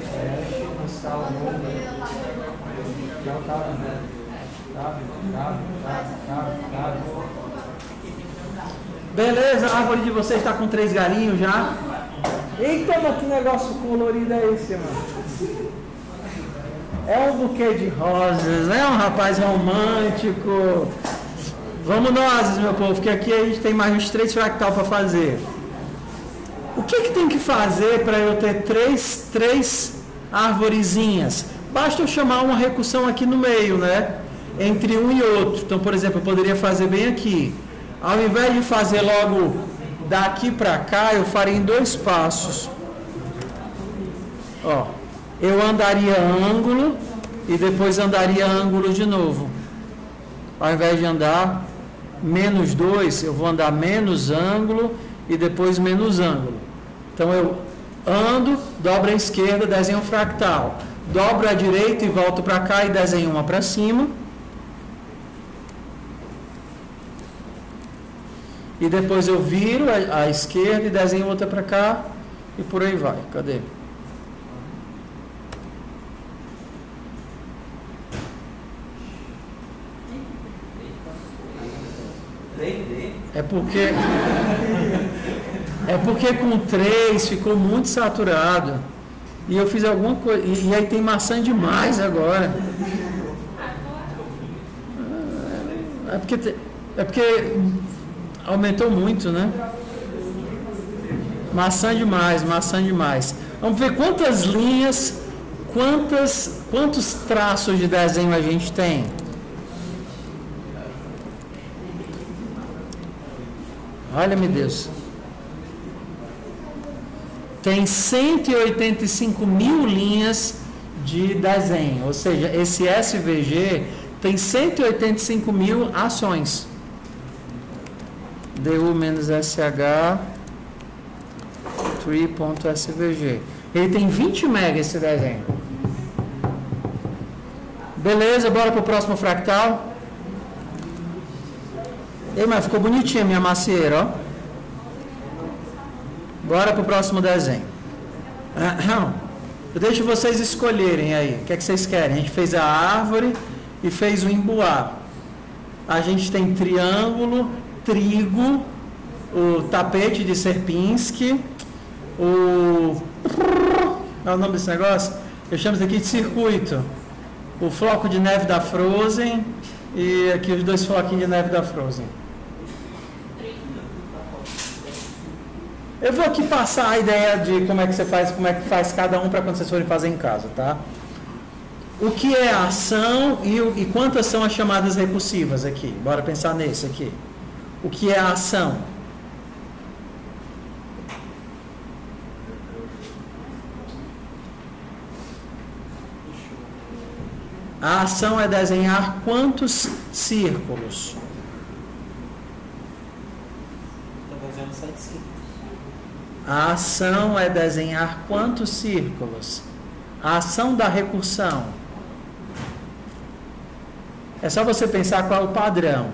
Bash, instala o novo. Já tá, né? Beleza, a árvore de vocês está com 3 galinhos já? Eita, mas que negócio colorido é esse, mano? É um buquê de rosas, é um rapaz romântico. Vamos nós, meu povo, porque aqui a gente tem mais uns 3 fractal para fazer. O que tem que fazer para eu ter três arvorezinhas? Basta eu chamar uma recursão aqui no meio, né? Entre um e outro. Então, por exemplo, eu poderia fazer bem aqui. Ao invés de fazer logo daqui para cá, eu faria em 2 passos. Ó, eu andaria ângulo e depois andaria ângulo de novo. Ao invés de andar menos 2, eu vou andar menos ângulo e depois menos ângulo. Então eu ando, dobro a esquerda, desenho um fractal. Dobro a direita e volto para cá e desenho uma para cima. E depois eu viro a esquerda e desenho outra para cá e por aí vai. Cadê? É porque com 3 ficou muito saturado. E eu fiz alguma coisa. E aí tem maçã demais agora. É porque aumentou muito, né? Maçã demais, maçã demais. Vamos ver quantas linhas, quantos traços de desenho a gente tem. Olha-me Deus. Tem 185 mil linhas de desenho. Ou seja, esse SVG tem 185 mil ações. DU-SH 3.SVG. Ele tem 20 MB esse desenho. Beleza, bora pro próximo fractal. Ei, mas ficou bonitinha a minha macieira, ó. Bora pro próximo desenho. Eu deixo vocês escolherem aí. O que é que vocês querem? A gente fez a árvore e fez o embuá. A gente tem triângulo, trigo, o tapete de Sierpinski, é o nome desse negócio? Eu chamo isso aqui de circuito. O floco de neve da Frozen e aqui os 2 floquinhos de neve da Frozen. Eu vou aqui passar a ideia de como é que faz cada um para quando vocês forem fazer em casa, tá? O que é a ação e quantas são as chamadas recursivas aqui? Bora pensar nesse aqui. O que é a ação? A ação é desenhar quantos círculos? Estou desenhando 7 círculos. A ação é desenhar quantos círculos? A ação da recursão. É só você pensar qual é o padrão.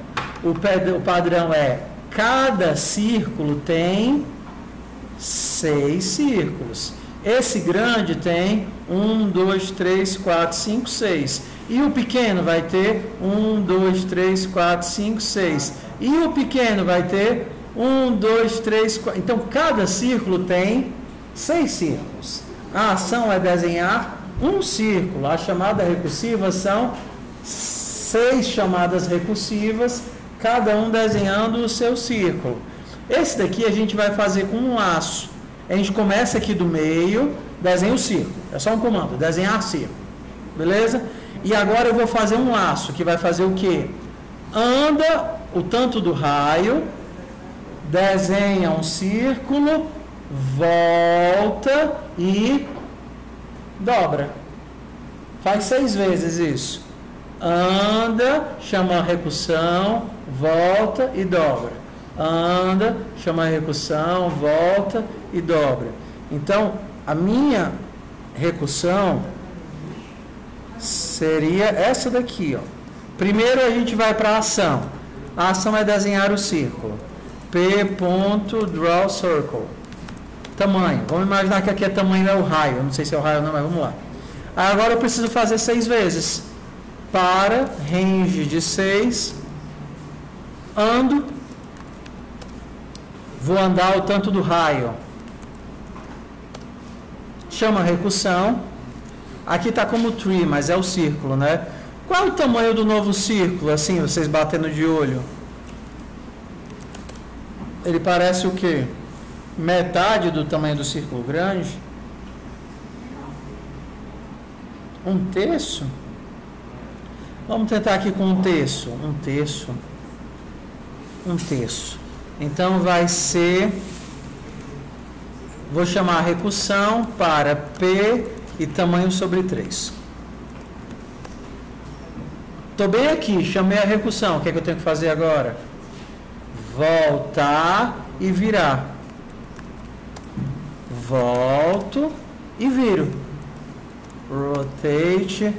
O padrão é, cada círculo tem 6 círculos. Esse grande tem 1, 2, 3, 4, 5, 6. E o pequeno vai ter 1, 2, 3, 4, 5, 6. E o pequeno vai ter 1, 2, 3, 4. Então, cada círculo tem 6 círculos. A ação é desenhar um círculo. A chamada recursiva são 6 chamadas recursivas, cada um desenhando o seu círculo. Esse daqui a gente vai fazer com um laço. A gente começa aqui do meio, desenha o círculo. É só um comando, desenhar círculo. Beleza? E agora eu vou fazer um laço, que vai fazer o quê? Anda o tanto do raio, desenha um círculo, volta e dobra. Faz 6 vezes isso. Anda, chama a recursão, volta e dobra. Anda, chama a recursão, volta e dobra. Então, a minha recursão seria essa daqui, ó. Primeiro a gente vai para a ação. A ação é desenhar o círculo. P.draw circle. Tamanho. Vamos imaginar que aqui é tamanho é o raio. Eu não sei se é o raio ou não, mas vamos lá. Agora eu preciso fazer 6 vezes. para range de 6, ando, vou andar o tanto do raio, chama recursão, aqui está como tree, mas é o círculo, né? Qual é o tamanho do novo círculo, assim, vocês batendo de olho? Ele parece o quê? Metade do tamanho do círculo grande? Um terço? Vamos tentar aqui com um terço. Um terço. Um terço. Então vai ser... Vou chamar a recursão para P e tamanho sobre 3. Estou bem aqui, chamei a recursão. O que é que eu tenho que fazer agora? Voltar e virar. Volto e viro. Rotate.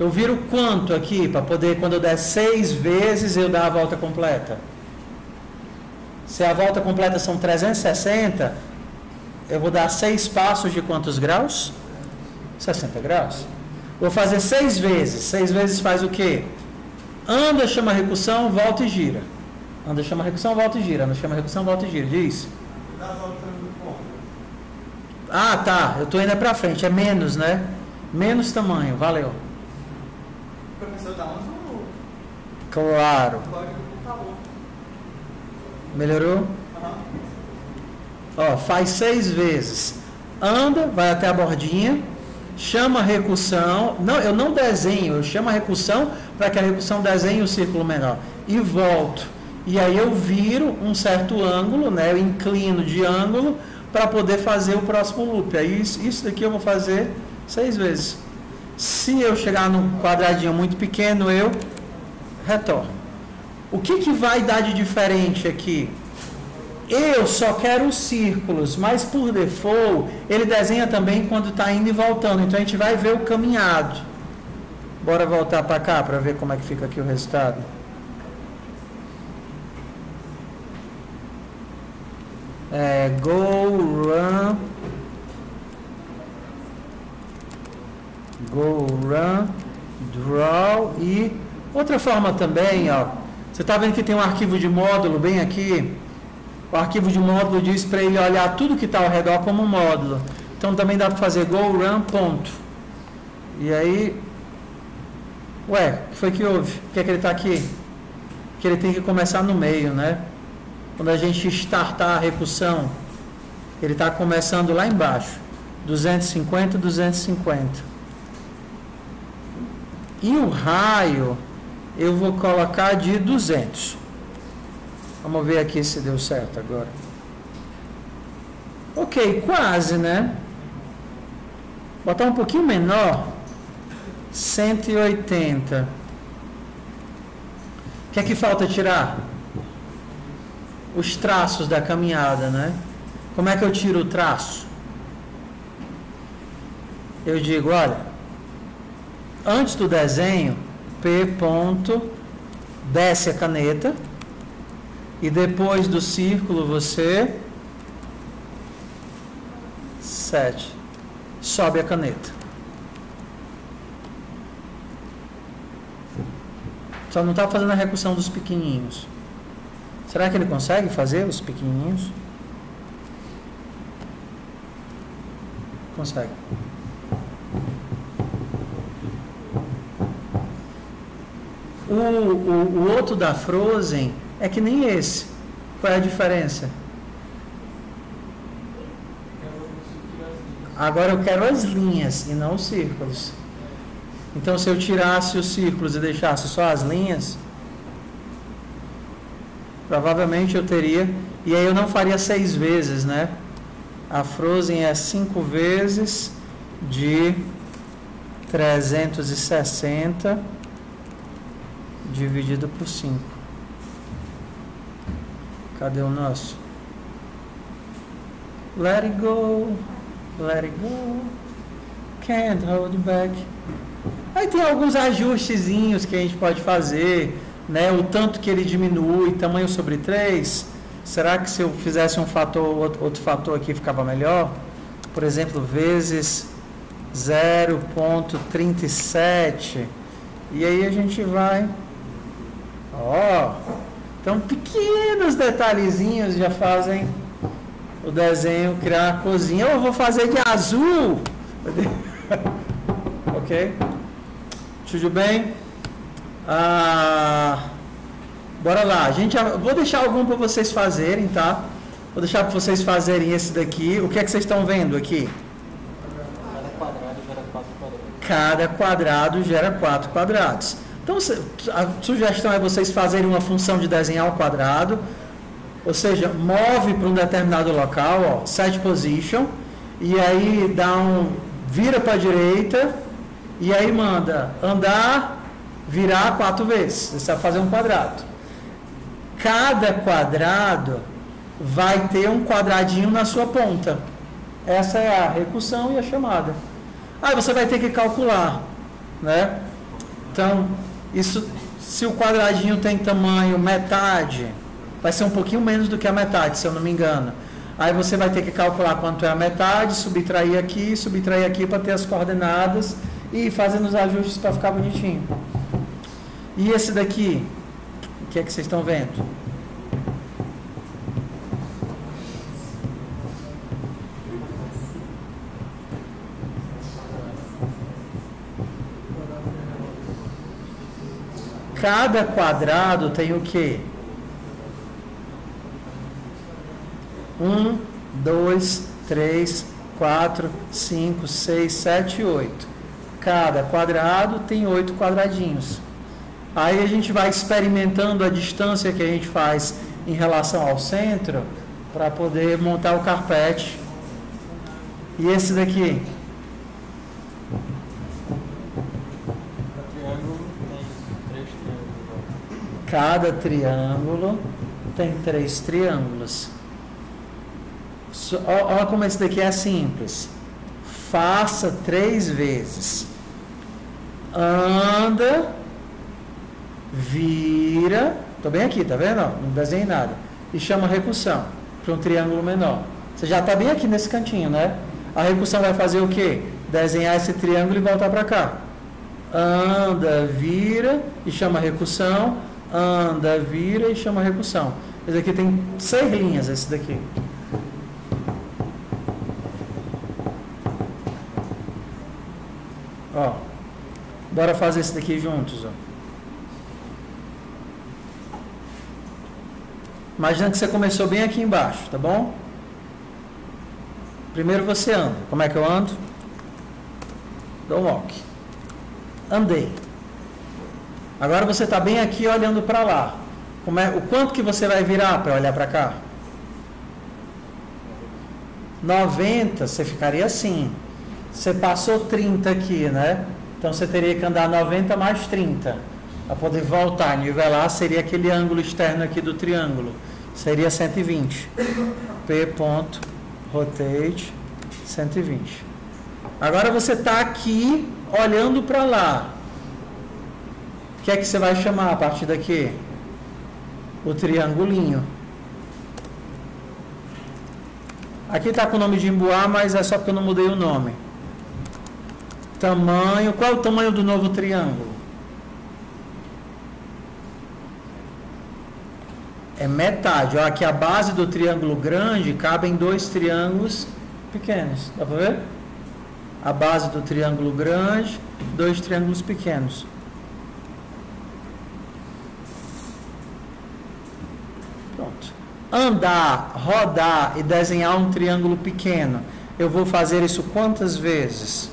Eu viro quanto aqui? Para poder, quando eu der 6 vezes, eu dar a volta completa. Se a volta completa são 360, eu vou dar 6 passos de quantos graus? 60 graus. Vou fazer 6 vezes. 6 vezes faz o quê? Anda, chama a recursão, volta e gira. Anda, chama a recursão, volta e gira. Anda, chama a recursão, volta e gira. Diz. Ah, tá. Eu estou indo para frente. É menos, né? Menos tamanho. Valeu. Professor, dá um Claro. Melhorou? Ó, faz 6 vezes. Anda, vai até a bordinha. Chama a recursão. Não, eu não desenho. Eu chamo a recursão para que a recursão desenhe o círculo menor. E volto. E aí eu viro um certo ângulo, né? Eu inclino de ângulo para poder fazer o próximo loop. Aí isso daqui eu vou fazer 6 vezes. Se eu chegar num quadradinho muito pequeno, eu retorno. O que vai dar de diferente aqui? Eu só quero os círculos, mas por default ele desenha também quando está indo e voltando. Então a gente vai ver o caminhado. Bora voltar para cá para ver como é que fica aqui o resultado. Go, run, draw e outra forma também, ó. Você está vendo que tem um arquivo de módulo bem aqui? O arquivo de módulo diz para ele olhar tudo que está ao redor como um módulo. Então também dá para fazer go, run, ponto. E aí, ué, o que foi que houve? Por que é que ele está aqui? Porque ele tem que começar no meio, né? Quando a gente startar a recursão, ele está começando lá embaixo. 250, 250. E o raio, eu vou colocar de 200. Vamos ver aqui se deu certo agora. Ok, quase, né? Botar um pouquinho menor. 180. O que é que falta tirar? Os traços da caminhada, né? Como é que eu tiro o traço? Eu digo, olha, antes do desenho, P ponto, desce a caneta, e depois do círculo você 7, sobe a caneta. Só não está fazendo a recursão dos pequenininhos. Será que ele consegue fazer os pequenininhos? Consegue. O outro da Frozen é que nem esse. Qual é a diferença? Agora eu quero as linhas e não os círculos. Então se eu tirasse os círculos e deixasse só as linhas, provavelmente eu teria, e aí eu não faria 6 vezes, né? A Frozen é 5 vezes de 360 dividido por 5. Cadê o nosso? Let it go, can't hold back. Aí tem alguns ajustezinhos que a gente pode fazer, né? O tanto que ele diminui, tamanho sobre 3. Será que se eu fizesse um fator, outro fator aqui ficava melhor? Por exemplo, vezes 0,37. E aí a gente vai... Ó, então pequenos detalhezinhos já fazem o desenho criar a cozinha. Eu vou fazer de azul. Ok? Tudo bem? Bora lá. Vou deixar algum para vocês fazerem, tá? Vou deixar para vocês fazerem esse daqui. O que é que vocês estão vendo aqui? Cada quadrado gera 4 quadrados. Então, a sugestão é vocês fazerem uma função de desenhar um quadrado. Ou seja, move para um determinado local, ó, set position. E aí vira para a direita. E aí manda andar, virar 4 vezes. Você vai fazer um quadrado. Cada quadrado vai ter um quadradinho na sua ponta. Essa é a recursão e a chamada. Aí você vai ter que calcular, né? Então, se o quadradinho tem tamanho metade, vai ser um pouquinho menos do que a metade, se eu não me engano. Aí você vai ter que calcular quanto é a metade, subtrair aqui para ter as coordenadas e ir fazendo os ajustes para ficar bonitinho. E esse daqui, o que é que vocês estão vendo? Cada quadrado tem o quê? 1, 2, 3, 4, 5, 6, 7, 8. Cada quadrado tem 8 quadradinhos. Aí a gente vai experimentando a distância que a gente faz em relação ao centro para poder montar o carpete. E esse daqui? Cada triângulo tem 3 triângulos. Olha como esse daqui é simples. Faça 3 vezes. Anda, vira. Estou bem aqui, tá vendo? Não desenhei nada. E chama recursão para um triângulo menor. Você já está bem aqui nesse cantinho, né? A recursão vai fazer o quê? Desenhar esse triângulo e voltar para cá. Anda, vira e chama recursão. Anda, vira e chama recursão. Esse aqui tem 6 linhas, esse daqui. Ó, bora fazer esse daqui juntos, ó. Imagina que você começou bem aqui embaixo, tá bom? Primeiro você anda. Como é que eu ando? Dou um walk. Andei. Agora você está bem aqui olhando para lá. O quanto que você vai virar para olhar para cá? 90, você ficaria assim. Você passou 30 aqui, né? Então você teria que andar 90 mais 30. Para poder voltar, nivelar, seria aquele ângulo externo aqui do triângulo. Seria 120. P.rotate 120. Agora você está aqui olhando para lá. O que é que você vai chamar a partir daqui? O triangulinho. Aqui está com o nome de Emboá, mas é só porque eu não mudei o nome. Tamanho. Qual é o tamanho do novo triângulo? É metade. Ó, aqui a base do triângulo grande cabe em 2 triângulos pequenos. Dá para ver? A base do triângulo grande, 2 triângulos pequenos. Pronto. Andar, rodar e desenhar um triângulo pequeno. Eu vou fazer isso quantas vezes?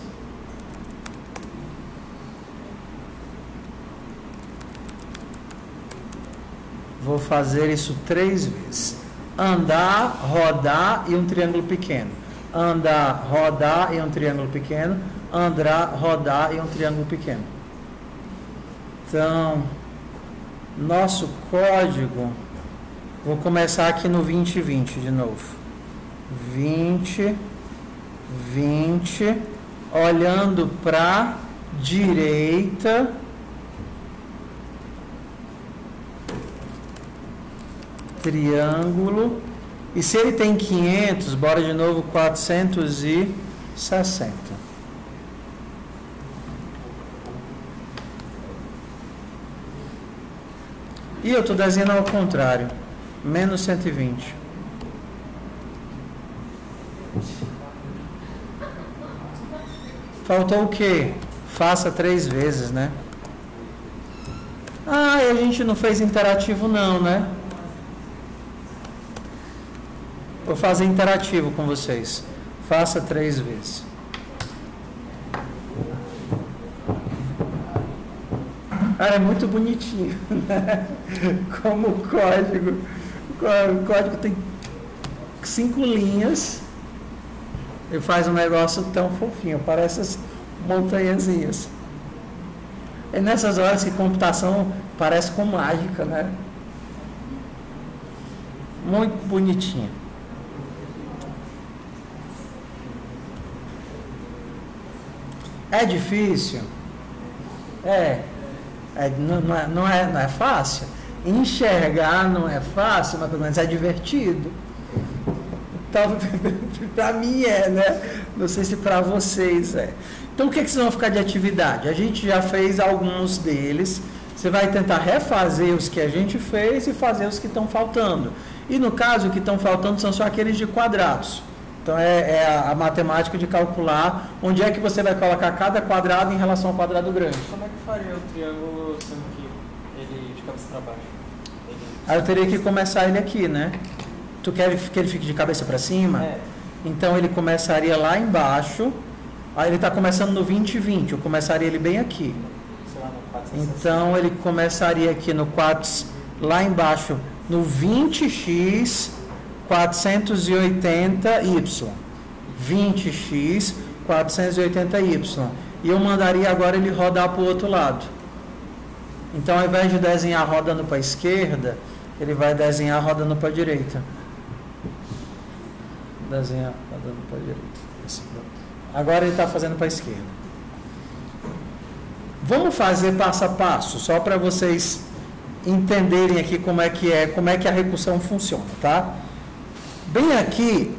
Vou fazer isso 3 vezes. Andar, rodar e um triângulo pequeno. Andar, rodar e um triângulo pequeno. Andar, rodar e um triângulo pequeno. Então, nosso código... Vou começar aqui no 20 e 20 de novo. 20, 20, olhando para direita. Triângulo. E se ele tem 500, bora de novo 460. E eu estou desenhando ao contrário. Menos 120. Faltou o quê? Faça 3 vezes, né? Ah, e a gente não fez interativo não, né? Vou fazer interativo com vocês. Faça 3 vezes. Ah, é muito bonitinho, né? Como o código. O código tem 5 linhas e faz um negócio tão fofinho, parece as montanhazinhas. É nessas horas que computação parece com mágica, né? Muito bonitinho. É difícil? Não é fácil. Enxergar não é fácil, mas pelo menos é divertido. Então, para mim né? Não sei se para vocês é. Então, o que vocês vão ficar de atividade? A gente já fez alguns deles. Você vai tentar refazer os que a gente fez e fazer os que estão faltando. E no caso, o que estão faltando são só aqueles de quadrados. Então, é a matemática de calcular onde é que você vai colocar cada quadrado em relação ao quadrado grande. Como é que faria o triângulo sendo que ele de cabeça para baixo? Aí eu teria que começar ele aqui, né? Tu quer que ele fique de cabeça para cima? É. Então, ele começaria lá embaixo. Aí ele está começando no 20 e 20. Eu começaria ele bem aqui. Sei lá, no 460. Então, ele começaria aqui no 4, lá embaixo, no 20x 480y. 20x 480y. E eu mandaria agora ele rodar para o outro lado. Então, ao invés de desenhar rodando para a esquerda, ele vai desenhar rodando para a direita. Desenhar rodando para a direita. Agora ele está fazendo para a esquerda. Vamos fazer passo a passo, só para vocês entenderem aqui como é que a recursão funciona, tá? Bem aqui,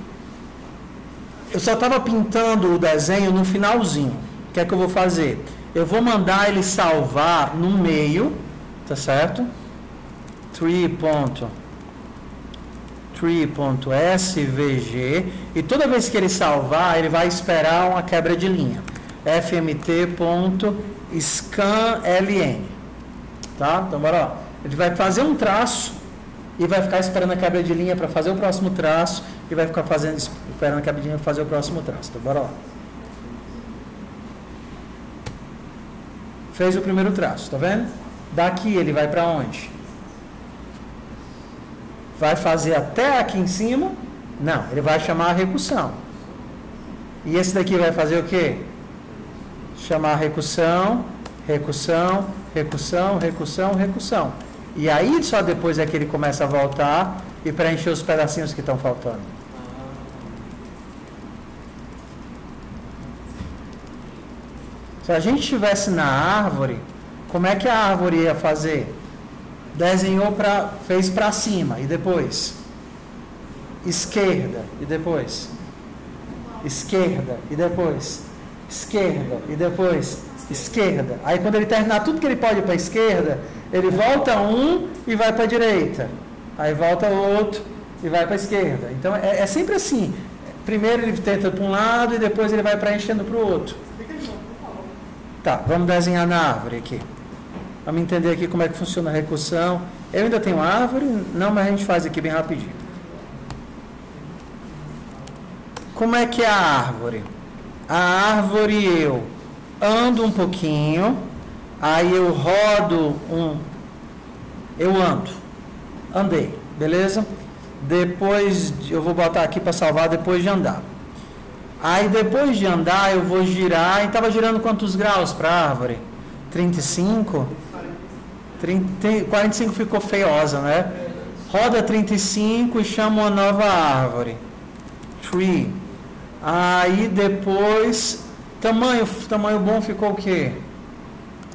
eu só estava pintando o desenho no finalzinho. O que é que eu vou fazer? Eu vou mandar ele salvar no meio, tá certo? tree.svg, e toda vez que ele salvar, ele vai esperar uma quebra de linha. fmt.scanln. Tá? Então, bora lá. Ele vai fazer um traço e vai ficar esperando a quebra de linha para fazer o próximo traço e vai ficar esperando a quebra de linha para fazer o próximo traço. Então, bora lá. Fez o primeiro traço, tá vendo? Daqui ele vai para onde? Vai fazer até aqui em cima? Não, ele vai chamar a recursão. E esse daqui vai fazer o quê? Chamar a recursão, recursão, recursão, recursão, recursão. E aí só depois é que ele começa a voltar e preencher os pedacinhos que estão faltando. Se a gente estivesse na árvore, como é que a árvore ia fazer? Desenhou fez para cima e depois esquerda e depois esquerda e depois esquerda e depois esquerda. Aí quando ele terminar tudo que ele pode para a esquerda, ele volta um e vai para a direita. Aí volta outro e vai para a esquerda. Então é sempre assim. Primeiro ele tenta para um lado e depois ele vai preenchendo para o outro. Tá, vamos desenhar na árvore aqui. Vamos entender aqui como é que funciona a recursão. Eu ainda tenho árvore? Não, mas a gente faz aqui bem rapidinho. Como é que é a árvore? A árvore eu ando um pouquinho, aí eu rodo eu andei, beleza? Depois eu vou botar aqui para salvar depois de andar. Aí depois de andar eu vou girar, e estava girando quantos graus para a árvore? 35? 45 ficou feiosa, né? Roda 35 e chama uma nova árvore. Tree. Aí depois, tamanho bom ficou o quê?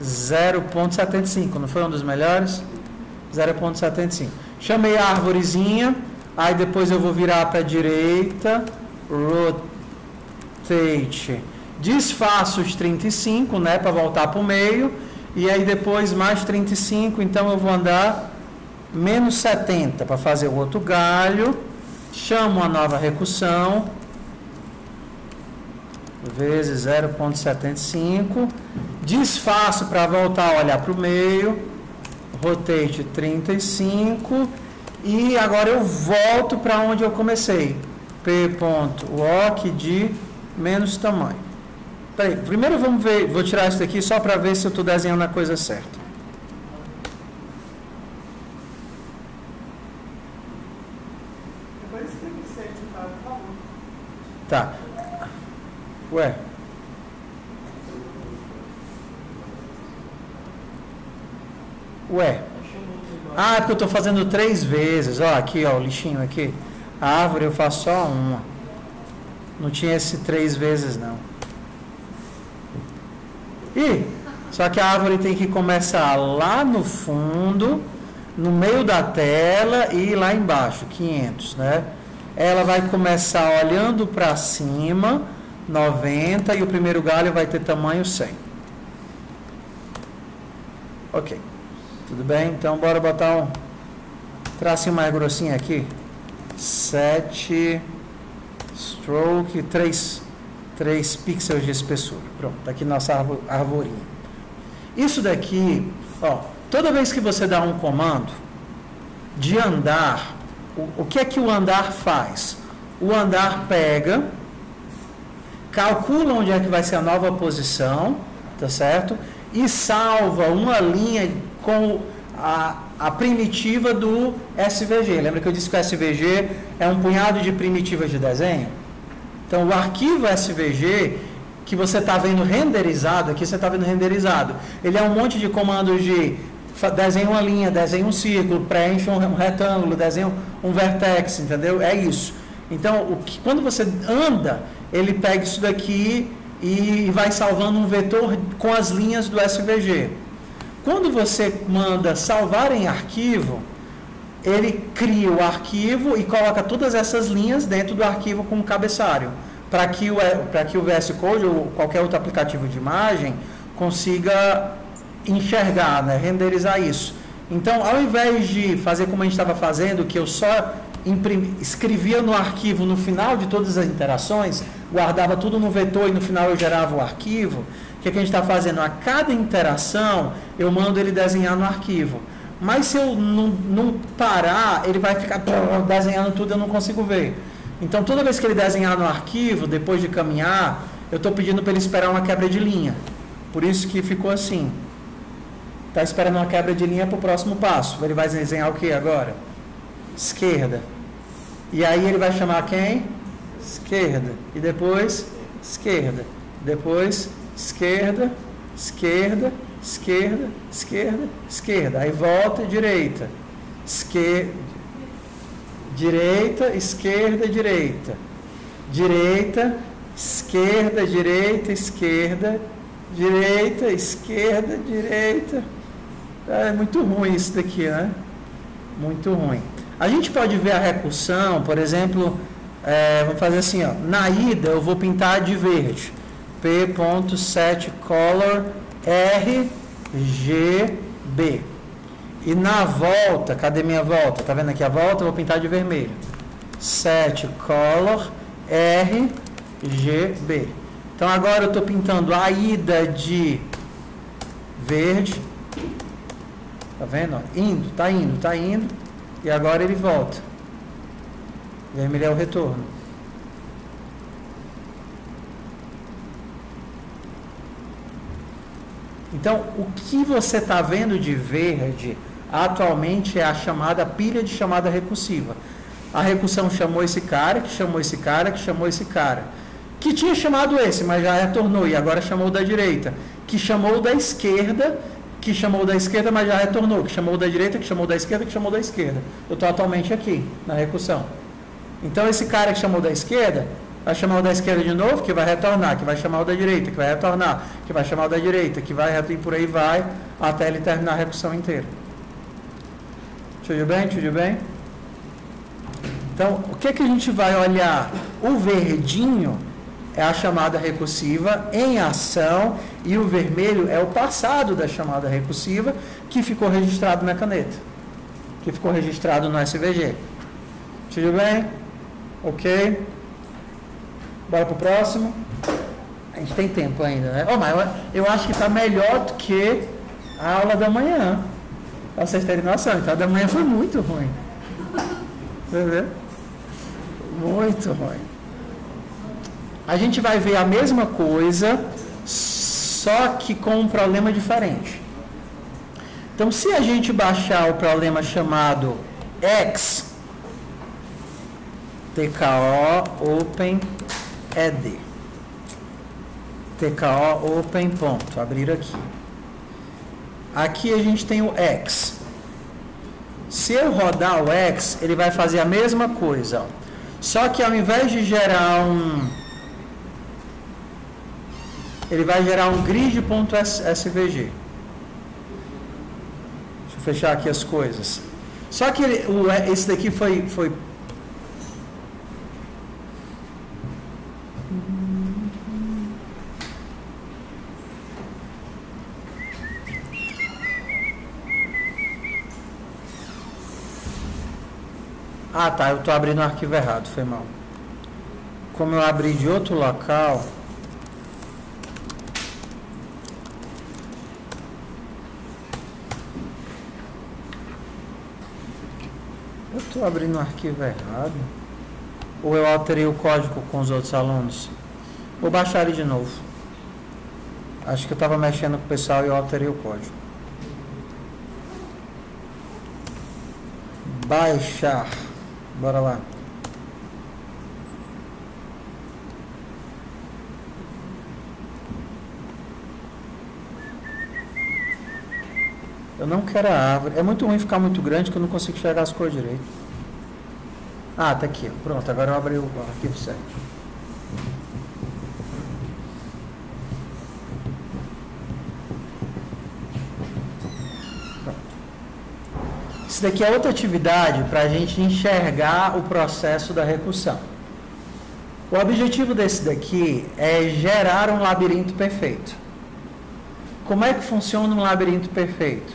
0.75, não foi um dos melhores? 0.75. Chamei a árvorezinha, aí depois eu vou virar para a direita, rotate. Desfaço os 35, né, para voltar para o meio. E aí depois mais 35, então eu vou andar menos 70 para fazer o outro galho, chamo a nova recursão, vezes 0,75, desfaço para voltar a olhar para o meio, rotate 35, e agora eu volto para onde eu comecei, p.walk de menos tamanho. Peraí, primeiro vamos ver, vou tirar isso daqui só para ver se eu estou desenhando a coisa certa. Depois escreve certo, por favor. Tá. Ué. Ah, é porque eu estou fazendo 3 vezes. Ó, aqui, ó, o lixinho aqui. A árvore eu faço só uma. Não tinha esse 3 vezes, não. Só que a árvore tem que começar lá no fundo, no meio da tela e lá embaixo, 500, né? Ela vai começar olhando para cima, 90, e o primeiro galho vai ter tamanho 100. Ok. Tudo bem? Então, bora botar um tracinho mais grossinho aqui. 7 stroke, 3 pixels de espessura. Pronto, tá aqui nossa arvorinha. Isso daqui, ó, toda vez que você dá um comando de andar, o que é que o andar faz? O andar pega, calcula onde é que vai ser a nova posição, tá certo? E salva uma linha com a primitiva do SVG. Lembra que eu disse que o SVG é um punhado de primitivas de desenho? Então, o arquivo SVG que você está vendo renderizado, aqui você está vendo renderizado, ele é um monte de comandos de desenha uma linha, desenha um círculo, preenche um retângulo, desenha um vertex, entendeu? É isso. Então, quando você anda, ele pega isso daqui e vai salvando um vetor com as linhas do SVG. Quando você manda salvar em arquivo, ele cria o arquivo e coloca todas essas linhas dentro do arquivo com o cabeçalho, para que o VS Code ou qualquer outro aplicativo de imagem consiga enxergar, né, renderizar isso. Então, ao invés de fazer como a gente estava fazendo, que eu só escrevia no arquivo no final de todas as interações, guardava tudo no vetor e no final eu gerava o arquivo, o que a gente está fazendo? A cada interação eu mando ele desenhar no arquivo. Mas se eu não parar, ele vai ficar desenhando tudo e eu não consigo ver. Então, toda vez que ele desenhar no arquivo, depois de caminhar, eu estou pedindo para ele esperar uma quebra de linha. Por isso que ficou assim. Está esperando uma quebra de linha para o próximo passo. Ele vai desenhar o que agora? Esquerda. E aí ele vai chamar quem? Esquerda. E depois, esquerda. Depois, esquerda, esquerda, esquerda, esquerda, esquerda. Aí volta e direita. Direita, esquerda, direita. Direita, esquerda, direita, esquerda. Direita, esquerda, direita. É muito ruim isso daqui, né? Muito ruim. A gente pode ver a recursão, por exemplo, vamos fazer assim, ó. Na ida eu vou pintar de verde. P.setColor RGB. E na volta, cadê minha volta? Tá vendo aqui a volta? Eu vou pintar de vermelho. setColor RGB. Então agora eu estou pintando a ida de verde. Tá vendo? Indo, tá indo, tá indo. E agora ele volta. Vermelho é o retorno. Então, o que você está vendo de verde atualmente é a chamada pilha de chamada recursiva. A recursão chamou esse cara, que chamou esse cara, que chamou esse cara. Que tinha chamado esse, mas já retornou, e agora chamou da direita. Que chamou da esquerda, que chamou da esquerda, mas já retornou. Que chamou da direita, que chamou da esquerda, que chamou da esquerda. Eu estou atualmente aqui, na recursão. Então, esse cara que chamou da esquerda, vai chamar o da esquerda de novo, que vai retornar, que vai chamar o da direita, que vai retornar, que vai chamar o da direita, que vai e por aí vai, até ele terminar a recursão inteira. Tudo bem? Tudo bem? Então, o que a gente vai olhar? O verdinho é a chamada recursiva em ação e o vermelho é o passado da chamada recursiva que ficou registrado na caneta. que ficou registrado no SVG. Tudo bem? Ok? Bora pro próximo. A gente tem tempo ainda, né? Oh, mas eu acho que está melhor do que a aula da manhã. Pra vocês terem noção. Então a da manhã foi muito ruim. Entendeu? Muito ruim. A gente vai ver a mesma coisa, só que com um problema diferente. Então, se a gente baixar o problema chamado X, TKO Open ED, TKO Open ponto, abrir aqui. Aqui a gente tem o X. Se eu rodar o X, ele vai fazer a mesma coisa, ó. Só que ao invés de gerar ele vai gerar um grid.svg. Deixa eu fechar aqui as coisas. Só que esse daqui foi Ah, tá, eu estou abrindo o arquivo errado, foi mal. Como eu abri de outro local, eu estou abrindo o arquivo errado. Ou eu alterei o código com os outros alunos? Vou baixar ele de novo. Acho que eu estava mexendo com o pessoal e eu alterei o código. Baixar. Bora lá. Eu não quero a árvore. É muito ruim ficar muito grande que eu não consigo enxergar as cores direito. Ah, tá aqui. Pronto, agora eu abri o arquivo certo. Isso daqui é outra atividade para a gente enxergar o processo da recursão. O objetivo desse daqui é gerar um labirinto perfeito. Como é que funciona um labirinto perfeito?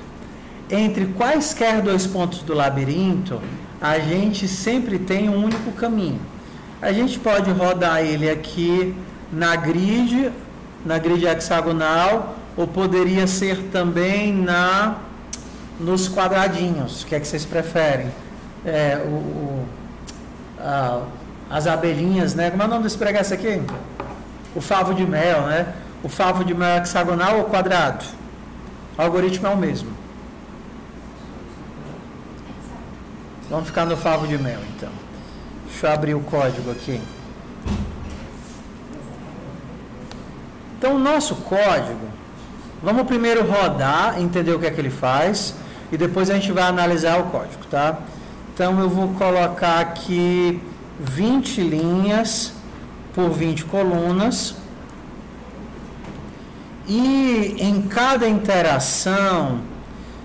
Entre quaisquer dois pontos do labirinto, a gente sempre tem um único caminho. A gente pode rodar ele aqui na grid hexagonal, ou poderia ser também nos quadradinhos. O que é que vocês preferem? As abelhinhas, né? Como é o nome desse pregaço aqui? O favo de mel, né? O favo de mel hexagonal ou quadrado? O algoritmo é o mesmo. Vamos ficar no favo de mel, então. Deixa eu abrir o código aqui. Então, o nosso código, vamos primeiro rodar, entender o que é que ele faz, e depois a gente vai analisar o código, tá? Então, eu vou colocar aqui 20 linhas por 20 colunas. E em cada interação,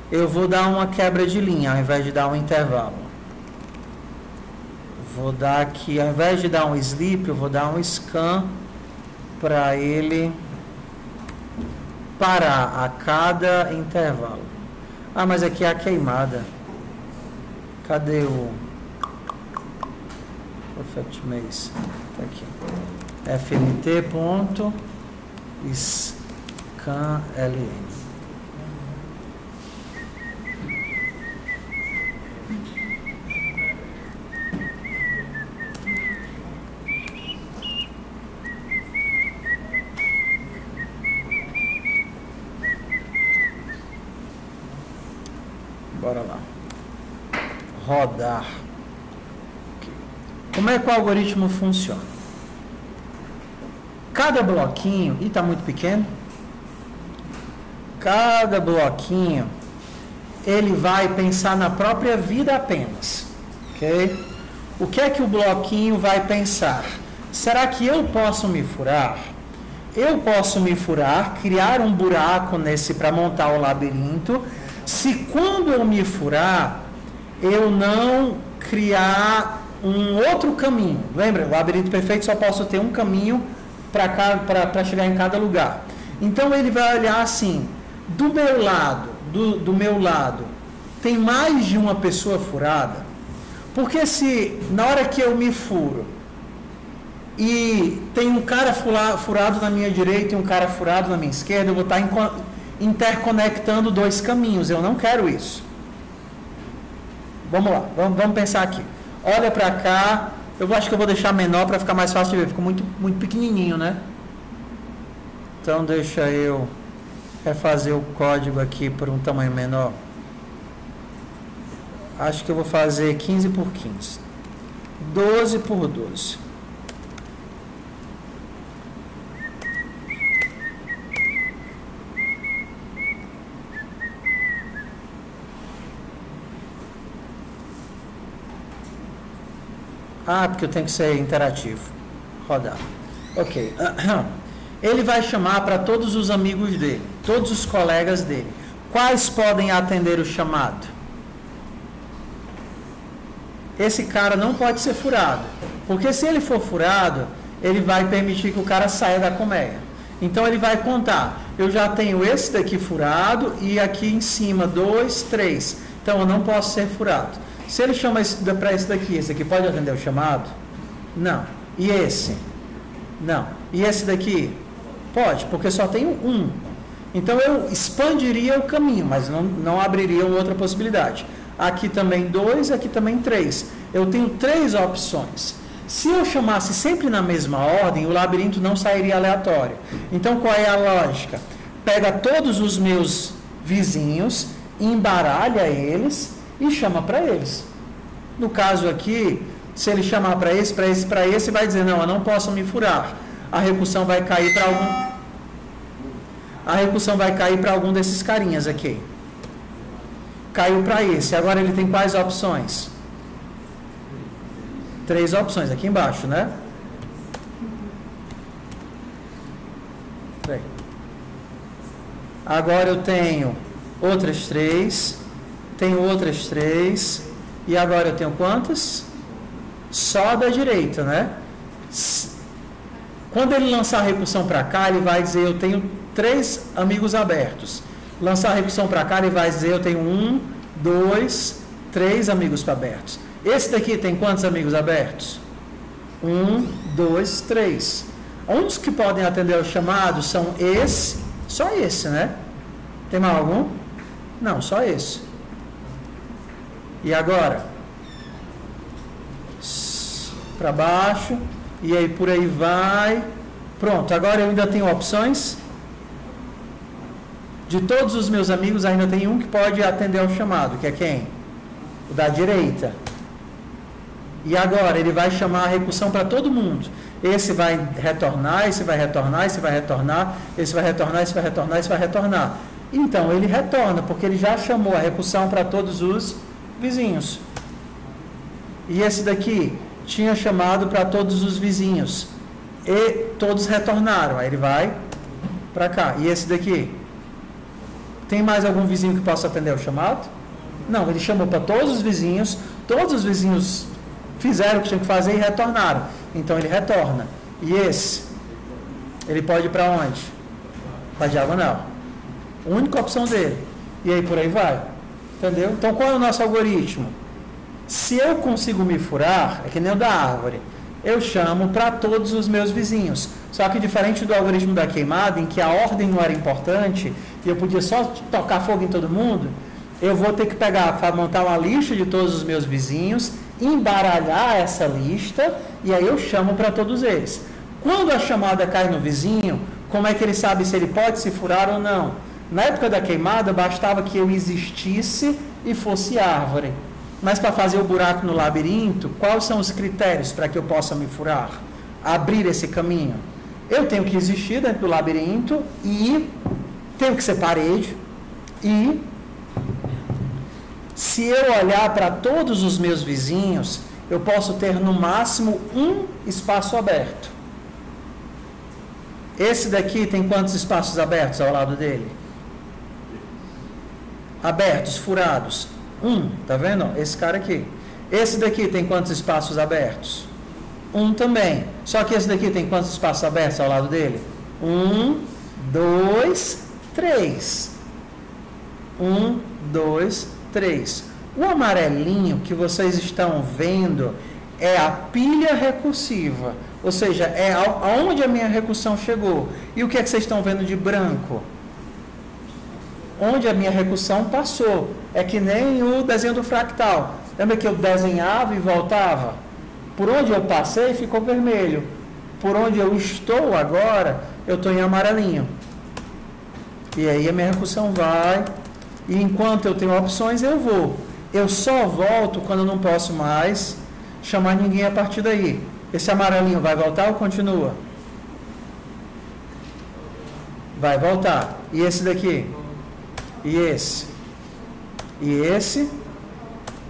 eu vou dar uma quebra de linha, ao invés de dar um intervalo. Vou dar aqui, ao invés de dar um sleep, eu vou dar um scan para ele parar a cada intervalo. Ah, mas aqui é a queimada. Cadê o Perfect Maze? Tá aqui. fmt.scanln. Bora lá. Rodar. Okay. Como é que o algoritmo funciona? Cada bloquinho, e está muito pequeno, cada bloquinho, ele vai pensar na própria vida apenas. Ok? O que é que o bloquinho vai pensar? Será que eu posso me furar? Eu posso me furar, criar um buraco nesse para montar o labirinto, se quando eu me furar, eu não criar um outro caminho. Lembra? O labirinto perfeito só posso ter um caminho para chegar em cada lugar. Então ele vai olhar assim, do meu lado, tem mais de uma pessoa furada? Porque se na hora que eu me furo e tem um cara furado na minha direita e um cara furado na minha esquerda, eu vou estar interconectando dois caminhos. Eu não quero isso. Vamos lá, vamos pensar aqui. Olha para cá. Eu acho que eu vou deixar menor para ficar mais fácil de ver. Ficou muito pequenininho, né? Então deixa eu refazer o código aqui por um tamanho menor. Acho que eu vou fazer 15 por 15. 12 por 12. Ah, porque eu tenho que ser interativo. Rodar. Ok. Ele vai chamar para todos os amigos dele, todos os colegas dele. Quais podem atender o chamado? Esse cara não pode ser furado. Porque se ele for furado, ele vai permitir que o cara saia da colmeia. Então ele vai contar. Eu já tenho esse daqui furado e aqui em cima 2, 3. Então eu não posso ser furado. Se ele chama para esse daqui pode atender o chamado? Não. E esse? Não. E esse daqui? Pode, porque só tem um. Então eu expandiria o caminho, mas não abriria outra possibilidade. Aqui também 2, aqui também 3. Eu tenho 3 opções. Se eu chamasse sempre na mesma ordem, o labirinto não sairia aleatório. Então qual é a lógica? Pega todos os meus vizinhos, embaralha eles e chama para eles. No caso aqui, se ele chamar para esse, vai dizer, não, eu não posso me furar. A recursão vai cair para algum desses carinhas aqui. Caiu para esse. Agora ele tem quais opções? 3 opções aqui embaixo, né? Agora eu tenho outras 3. Tenho outras 3. E agora eu tenho quantas? Só da direita, né? Quando ele lançar a recursão para cá, ele vai dizer, eu tenho 3 amigos abertos. Lançar a recursão para cá, ele vai dizer, eu tenho 1, 2, 3 amigos abertos. Esse daqui tem quantos amigos abertos? 1, 2, 3. Uns que podem atender ao chamado são esse, só esse, né? Tem mais algum? Não, só esse. E agora? Para baixo. E aí por aí vai. Pronto, agora eu ainda tenho opções. De todos os meus amigos, ainda tem um que pode atender ao chamado, que é quem? O da direita. E agora ele vai chamar a recursão para todo mundo. Esse vai retornar, esse vai retornar, esse vai retornar, esse vai retornar, esse vai retornar, esse vai retornar. Então ele retorna, porque ele já chamou a recursão para todos os vizinhos. E esse daqui tinha chamado para todos os vizinhos. E todos retornaram. Aí ele vai para cá. E esse daqui? Tem mais algum vizinho que possa atender o chamado? Não, ele chamou para todos os vizinhos fizeram o que tinham que fazer e retornaram. Então ele retorna. E esse? Ele pode ir para onde? Para a diagonal. Única opção dele. E aí por aí vai. Entendeu? Então qual é o nosso algoritmo? Se eu consigo me furar, é que nem o da árvore, eu chamo para todos os meus vizinhos. Só que diferente do algoritmo da queimada, em que a ordem não era importante, e eu podia só tocar fogo em todo mundo, eu vou ter que montar uma lista de todos os meus vizinhos, embaralhar essa lista, e aí eu chamo para todos eles. Quando a chamada cai no vizinho, como é que ele sabe se ele pode se furar ou não? Na época da queimada, bastava que eu existisse e fosse árvore. Mas para fazer o buraco no labirinto, quais são os critérios para que eu possa me furar? Abrir esse caminho? Eu tenho que existir dentro do labirinto e tenho que ser parede. E se eu olhar para todos os meus vizinhos, eu posso ter no máximo um espaço aberto. Esse daqui tem quantos espaços abertos ao lado dele? Abertos, furados. Tá vendo? Esse cara aqui. Esse daqui tem quantos espaços abertos? Também. Só que esse daqui tem quantos espaços abertos ao lado dele? 2, 3. 1, 2, 3. O amarelinho que vocês estão vendo é a pilha recursiva, ou seja, é aonde a minha recursão chegou. E o que é que vocês estão vendo de branco? Onde a minha recursão passou. É que nem o desenho do fractal. Lembra que eu desenhava e voltava? Por onde eu passei ficou vermelho. Por onde eu estou agora, eu estou em amarelinho. E aí a minha recursão vai, e enquanto eu tenho opções, eu vou. Eu só volto quando eu não posso mais chamar ninguém a partir daí. Esse amarelinho vai voltar ou continua? Vai voltar. E esse daqui? E esse? E esse?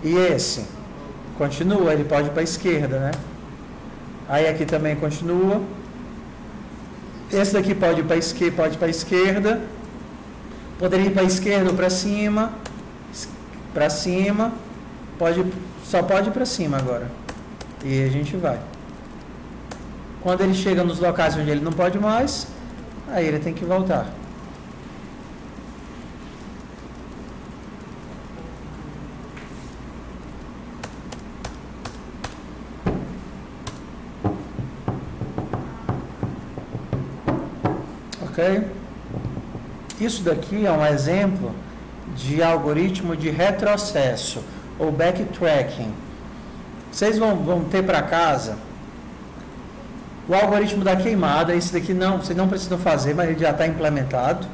E esse? Continua, ele pode ir para a esquerda, né? Aí aqui também continua. Esse daqui pode ir para a esquerda. Poderia ir para a esquerda ou para cima. Para cima. Só pode ir para cima agora. E a gente vai. Quando ele chega nos locais onde ele não pode mais, aí ele tem que voltar. Ok? Isso daqui é um exemplo de algoritmo de retrocesso ou backtracking. Vocês vão ter para casa o algoritmo da queimada. Esse daqui não, vocês não precisam fazer, mas ele já está implementado.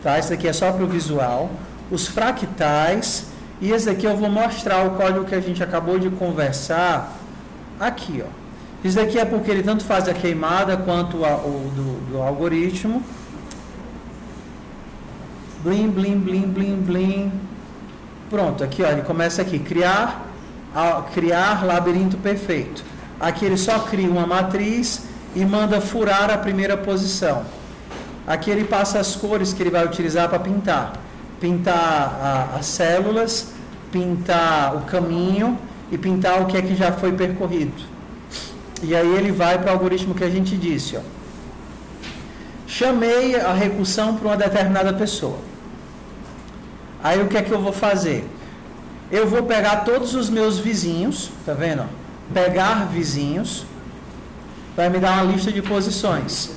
Tá? Esse daqui é só para o visual. Os fractais. E esse daqui eu vou mostrar o código que a gente acabou de conversar aqui. Ó. Isso daqui é porque ele tanto faz a queimada quanto o do algoritmo. Blim, blim, blim, blim, blim. Pronto, aqui ó, ele começa aqui, criar labirinto perfeito. Aqui ele só cria uma matriz e manda furar a primeira posição. Aqui ele passa as cores que ele vai utilizar para pintar. Pintar as células, pintar o caminho e pintar o que é que já foi percorrido. E aí ele vai para o algoritmo que a gente disse, ó. Chamei a recursão para uma determinada pessoa. Aí o que é que eu vou fazer? Eu vou pegar todos os meus vizinhos, tá vendo? Pegar vizinhos, vai me dar uma lista de posições.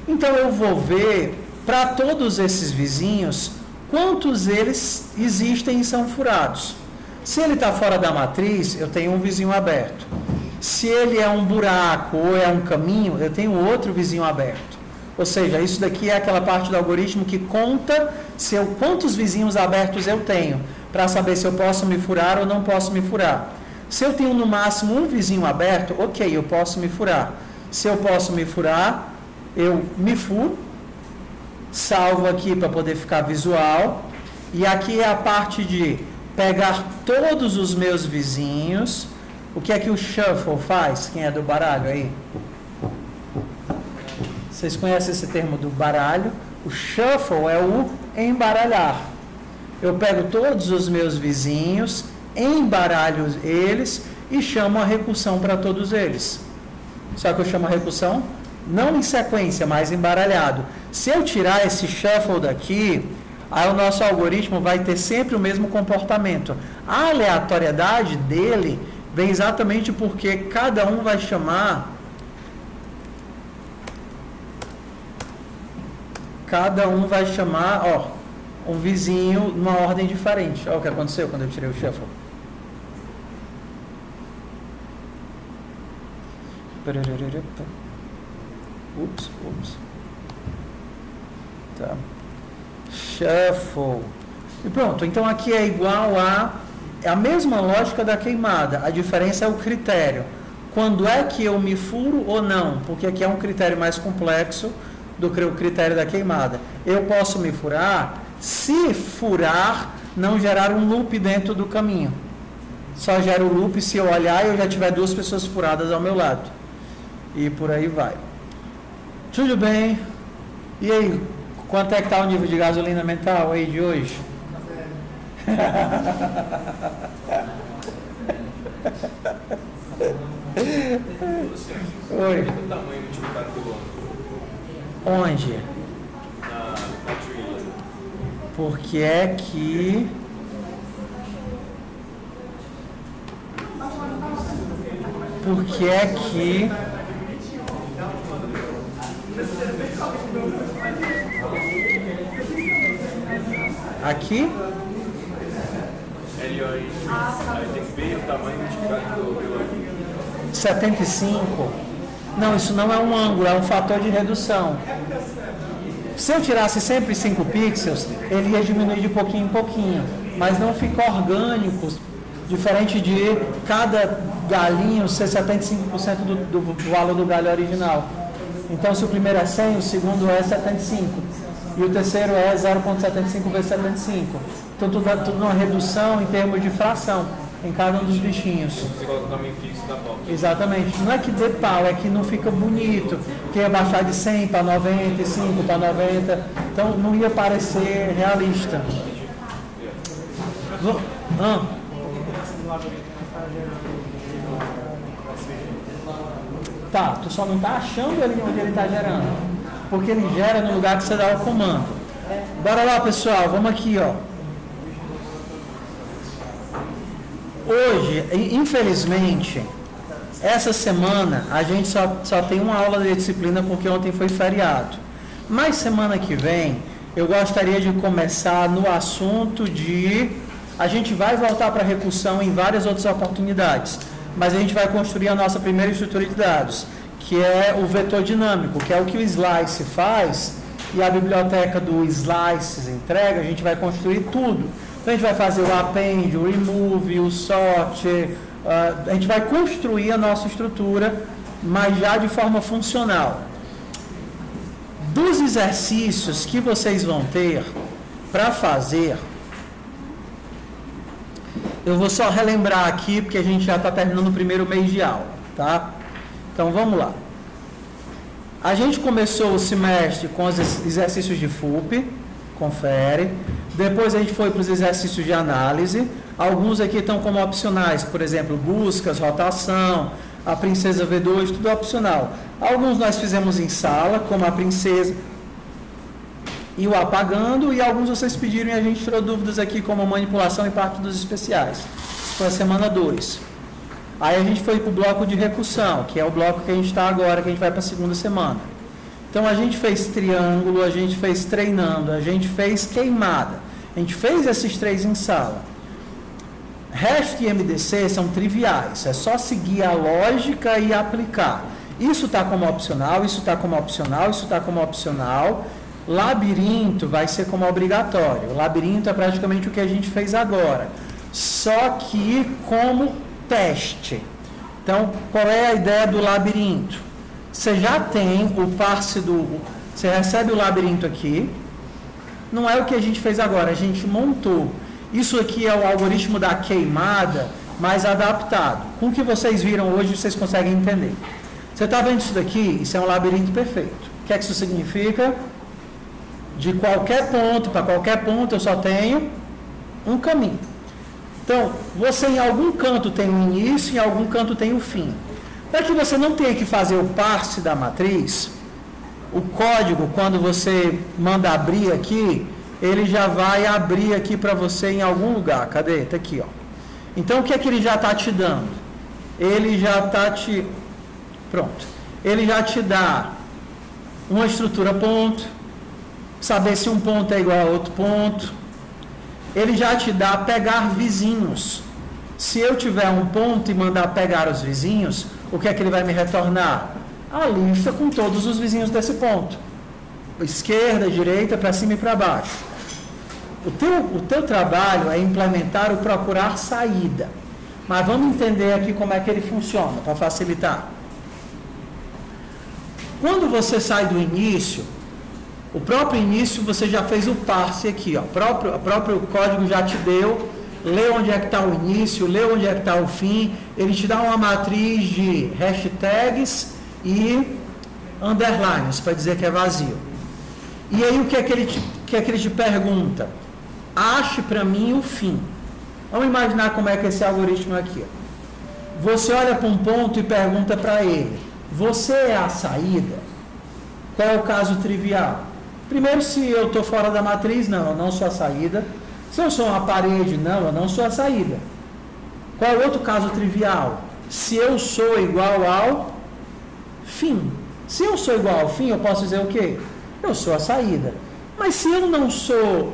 Então eu vou ver para todos esses vizinhos quantos eles existem e são furados. Se ele está fora da matriz, eu tenho um vizinho aberto. Se ele é um buraco ou é um caminho, eu tenho outro vizinho aberto. Ou seja, isso daqui é aquela parte do algoritmo que conta quantos vizinhos abertos eu tenho, para saber se eu posso me furar ou não posso me furar. Se eu tenho no máximo um vizinho aberto, ok, eu posso me furar. Se eu posso me furar, eu me furo, salvo aqui para poder ficar visual. E aqui é a parte de pegar todos os meus vizinhos. O que é que o shuffle faz? Quem é do baralho aí? Vocês conhecem esse termo do baralho? O shuffle é o embaralhar. Eu pego todos os meus vizinhos, embaralho eles e chamo a recursão para todos eles. Só que eu chamo a recursão não em sequência, mas embaralhado. Se eu tirar esse shuffle daqui, aí o nosso algoritmo vai ter sempre o mesmo comportamento. A aleatoriedade dele vem exatamente porque cada um vai chamar um vizinho numa ordem diferente. Olha o que aconteceu quando eu tirei o shuffle. Ups. Tá. Shuffle. E pronto, então aqui é igual é a mesma lógica da queimada. A diferença é o critério. Quando é que eu me furo ou não? Porque aqui é um critério mais complexo do que o critério da queimada. Eu posso me furar se furar não gerar um loop dentro do caminho. Só gera o loop se eu olhar e eu já tiver duas pessoas furadas ao meu lado. E por aí vai. Tudo bem? E aí, quanto é que está o nível de gasolina mental aí de hoje? Oi. Qual é o tamanho multiplicado pelo ano? Onde? Na trilha. Porque é que porque é que aqui Aí tem que ver o tamanho multiplicado pelo 75. Não, isso não é um ângulo, é um fator de redução. Se eu tirasse sempre 5 pixels, ele ia diminuir de pouquinho em pouquinho, mas não fica orgânico, diferente de cada galinho ser 75% do valor do galho original. Então, se o primeiro é 100, o segundo é 75, e o terceiro é 0,75 vezes 75. Então, tudo uma redução em termos de fração em cada um dos bichinhos. Você coloca o tamanho fixo da bola. Exatamente. Não é que dê pau, é que não fica bonito. Que ia baixar de 100 para 95 para 90. Então não ia parecer realista. Tá, tu só não está achando ali onde ele está gerando. Porque ele gera no lugar que você dá o comando. Bora lá, pessoal. Vamos aqui, ó. Hoje, infelizmente, essa semana a gente só tem uma aula de disciplina porque ontem foi feriado. Mas semana que vem eu gostaria de começar no assunto de... A gente vai voltar para a recursão em várias outras oportunidades, mas a gente vai construir a nossa primeira estrutura de dados, que é o vetor dinâmico, que é o que o Slice faz, e a biblioteca do Slices entrega, a gente vai construir tudo. Então a gente vai fazer o append, o remove, o sort, a gente vai construir a nossa estrutura, mas já de forma funcional. Dos exercícios que vocês vão ter para fazer, eu vou só relembrar aqui, porque a gente já está terminando o primeiro mês de aula, tá? Então vamos lá. A gente começou o semestre com os exercícios de FUP, confere. Depois a gente foi para os exercícios de análise. Alguns aqui estão como opcionais, por exemplo, buscas, rotação, a princesa V2, tudo opcional. Alguns nós fizemos em sala, como a princesa e o apagando, e alguns vocês pediram e a gente tirou dúvidas aqui, como a manipulação e parte dos especiais. Isso foi a semana 2. Aí a gente foi para o bloco de recursão, que é o bloco que a gente está agora, que a gente vai para a segunda semana. Então a gente fez triângulo, a gente fez treinando, a gente fez queimada. A gente fez esses 3 em sala. REST e MDC são triviais, é só seguir a lógica e aplicar. Isso está como opcional, isso está como opcional, isso está como opcional. Labirinto vai ser como obrigatório. O labirinto é praticamente o que a gente fez agora, só que como teste. Então, qual é a ideia do labirinto? Você já tem o parse do... Você recebe o labirinto aqui. Não é o que a gente fez agora, a gente montou. Isso aqui é o algoritmo da queimada, mais adaptado. Com o que vocês viram hoje, vocês conseguem entender. Você está vendo isso daqui? Isso é um labirinto perfeito. O que é que isso significa? De qualquer ponto para qualquer ponto, eu só tenho um caminho. Então, você em algum canto tem o início, em algum canto tem o fim. Para que você não tenha que fazer o parse da matriz, o código, quando você manda abrir aqui, ele já vai abrir aqui para você em algum lugar. Cadê? Está aqui, ó. Então, o que é que ele já está te dando? Ele já está te... Pronto. Ele já te dá uma estrutura ponto, saber se um ponto é igual a outro ponto. Ele já te dá pegar vizinhos. Se eu tiver um ponto e mandar pegar os vizinhos, o que é que ele vai me retornar? A lista com todos os vizinhos desse ponto. Esquerda, direita, para cima e para baixo. O teu trabalho é implementar o procurar saída. Mas vamos entender aqui como é que ele funciona, para facilitar. Quando você sai do início, o próprio início você já fez o parse aqui, ó. O próprio código já te deu, lê onde é que está o início, lê onde é que está o fim, ele te dá uma matriz de hashtags e underlines, para dizer que é vazio. E aí o que é que ele te pergunta? Ache para mim o fim. Vamos imaginar como é que esse algoritmo é aqui, ó. Você olha para um ponto e pergunta para ele, você é a saída? Qual é o caso trivial? Primeiro, se eu estou fora da matriz, não, eu não sou a saída. Se eu sou uma parede, não, eu não sou a saída. Qual é o outro caso trivial? se eu sou igual ao fim. Se eu sou igual ao fim, eu posso dizer o quê? Eu sou a saída. Mas se eu não sou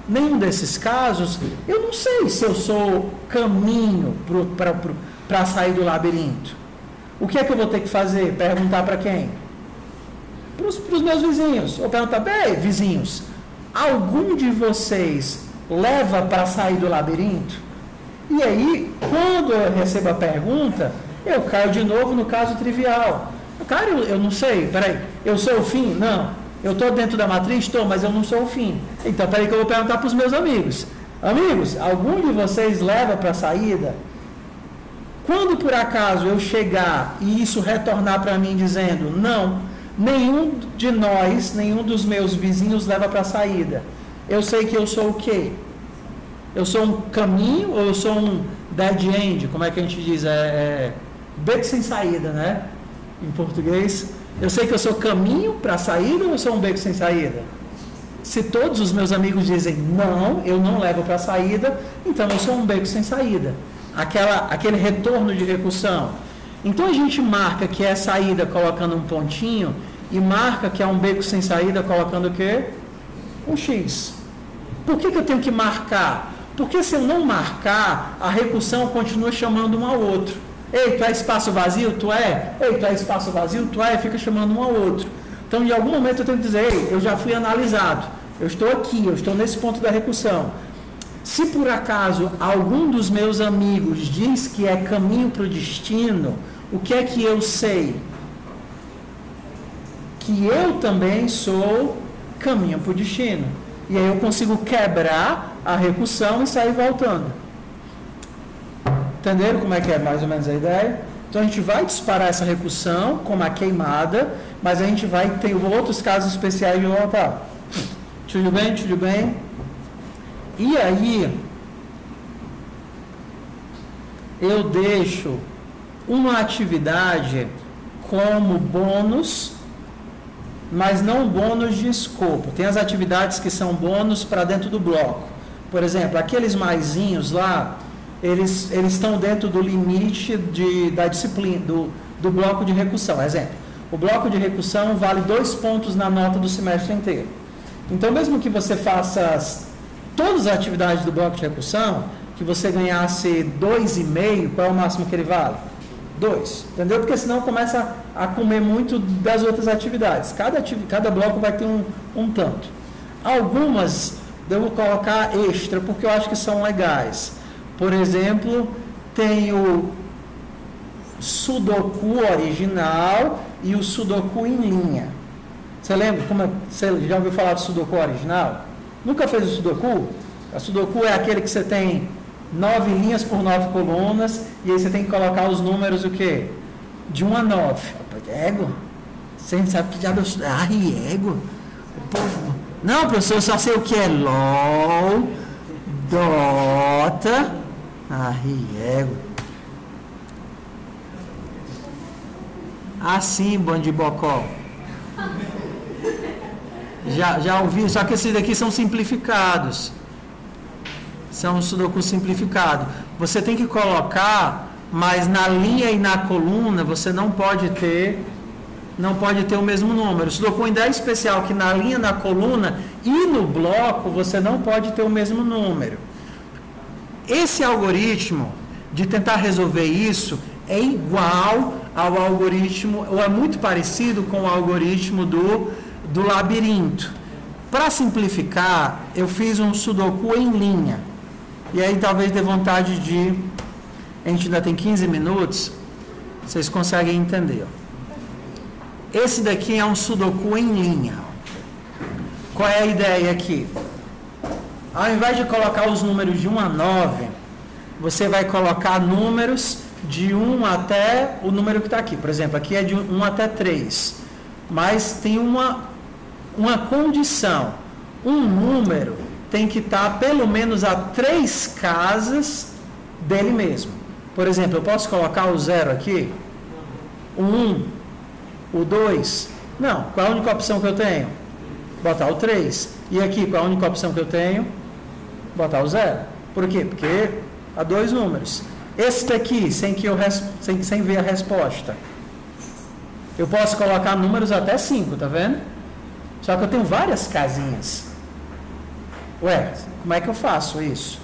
nenhum desses casos, eu não sei se eu sou caminho para sair do labirinto. O que é que eu vou ter que fazer? Perguntar para quem? Para os meus vizinhos. Ou perguntar, bem, vizinhos, algum de vocês leva para sair do labirinto? E aí, quando eu recebo a pergunta, eu caio de novo no caso trivial. Cara, eu não sei, peraí, eu sou o fim? Não. Eu estou dentro da matriz? Estou, mas eu não sou o fim. Então, peraí que eu vou perguntar para os meus amigos. Amigos, algum de vocês leva para a saída? Quando por acaso eu chegar e isso retornar para mim dizendo, não, nenhum de nós, nenhum dos meus vizinhos leva para a saída, eu sei que eu sou o quê? Eu sou um caminho ou eu sou um dead end? Como é que a gente diz? Beco sem saída, né? Em português. Eu sei que eu sou caminho para a saída ou eu sou um beco sem saída? Se todos os meus amigos dizem não, eu não levo para a saída, então eu sou um beco sem saída. Aquele retorno de recursão. Então a gente marca que é saída colocando um pontinho e marca que é um beco sem saída colocando o quê? Um X. Por que eu tenho que marcar? Porque se eu não marcar, a recursão continua chamando um ao outro. Ei, tu é espaço vazio? Tu é? Ei, tu é espaço vazio? Tu é? Fica chamando um ao outro. Então, em algum momento eu tenho que dizer, ei, eu já fui analisado. Eu estou aqui, eu estou nesse ponto da recursão. Se por acaso algum dos meus amigos diz que é caminho para o destino, o que é que eu sei? Que eu também sou caminho para o destino. E aí eu consigo quebrar a recursão e sair voltando. Entenderam como é que é mais ou menos a ideia? Então a gente vai disparar essa recursão como a queimada, mas a gente vai ter outros casos especiais de voltar. Tudo bem? Tudo bem? E aí eu deixo uma atividade como bônus, mas não bônus de escopo. Tem as atividades que são bônus para dentro do bloco. Por exemplo, aqueles maisinhos lá, eles estão dentro do limite da disciplina, do bloco de recursão. Exemplo, o bloco de recursão vale 2 pontos na nota do semestre inteiro. Então, mesmo que você faça todas as atividades do bloco de recursão, que você ganhasse 2,5, qual é o máximo que ele vale? 2. Entendeu? Porque senão começa a comer muito das outras atividades. Cada bloco vai ter um tanto. Algumas eu vou colocar extra, porque eu acho que são legais. Por exemplo, tem o Sudoku original e o Sudoku em linha. Você lembra? Você já ouviu falar do Sudoku original? Nunca fez o Sudoku? A Sudoku é aquele que você tem 9 linhas por 9 colunas e aí você tem que colocar os números o quê? De 1 a 9. Ego? Você não sabe que diabo é isso? Ego? O povo... Não, professor, eu só sei o que é LOL, Dota, ego. Assim, bandibocó. Já ouvi, só que esses daqui são simplificados. São sudoku simplificado. Você tem que colocar, mas na linha e na coluna você não pode ter o mesmo número. O sudoku ainda é especial que na linha, na coluna e no bloco você não pode ter o mesmo número. Esse algoritmo de tentar resolver isso é igual ao algoritmo, ou é muito parecido com o algoritmo do labirinto. Para simplificar, eu fiz um sudoku em linha. E aí talvez dê vontade de... A gente ainda tem 15 minutos. Vocês conseguem entender. Esse daqui é um sudoku em linha. Qual é a ideia aqui? Ao invés de colocar os números de 1 a 9, você vai colocar números de 1 até o número que está aqui. Por exemplo, aqui é de 1 até 3. Mas tem uma condição. Um número tem que estar pelo menos a 3 casas dele mesmo. Por exemplo, eu posso colocar o 0 aqui? O 1? O 2? Não. Qual é a única opção que eu tenho? Botar o 3. E aqui, qual é a única opção que eu tenho? Botar o 0. Por quê? Porque há 2 números. Esse daqui, sem ver a resposta. Eu posso colocar números até 5, tá vendo? Só que eu tenho várias casinhas. Ué, como é que eu faço isso?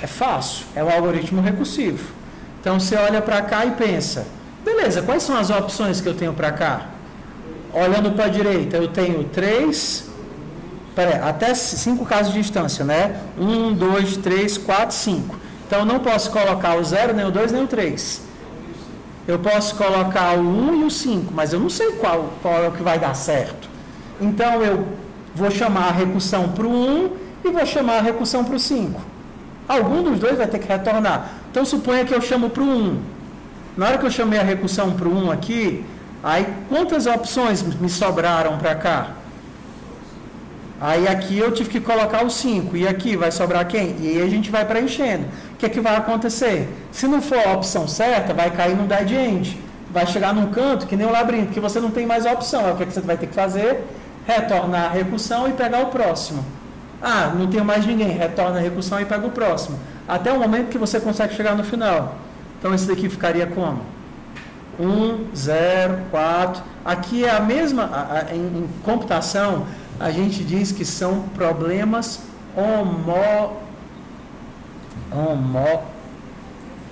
É fácil, é o algoritmo recursivo. Então você olha para cá e pensa, beleza, quais são as opções que eu tenho para cá? Olhando para a direita, eu tenho 3, até 5 casos de distância, né? 1, 2, 3, 4, 5. Então eu não posso colocar o 0, nem o 2, nem o 3. Eu posso colocar o 1 e o 5, mas eu não sei qual é o que vai dar certo. Então eu vou chamar a recursão para o 1 e vou chamar a recursão para o 5. Algum dos dois vai ter que retornar. Então suponha que eu chamo para o 1. Na hora que eu chamei a recursão para o 1 aqui, aí quantas opções me sobraram para cá? Aí aqui eu tive que colocar o 5. E aqui vai sobrar quem? E aí a gente vai preenchendo. O que é que vai acontecer? Se não for a opção certa, vai cair no dead end. Vai chegar num canto que nem o labirinto, que você não tem mais a opção. O que é que você vai ter que fazer? Retornar a recursão e pegar o próximo. Ah, não tenho mais ninguém. Retorna a recursão e pega o próximo. Até o momento que você consegue chegar no final. Então esse daqui ficaria como? 1, 0, 4. Aqui é a mesma, em computação, a gente diz que são problemas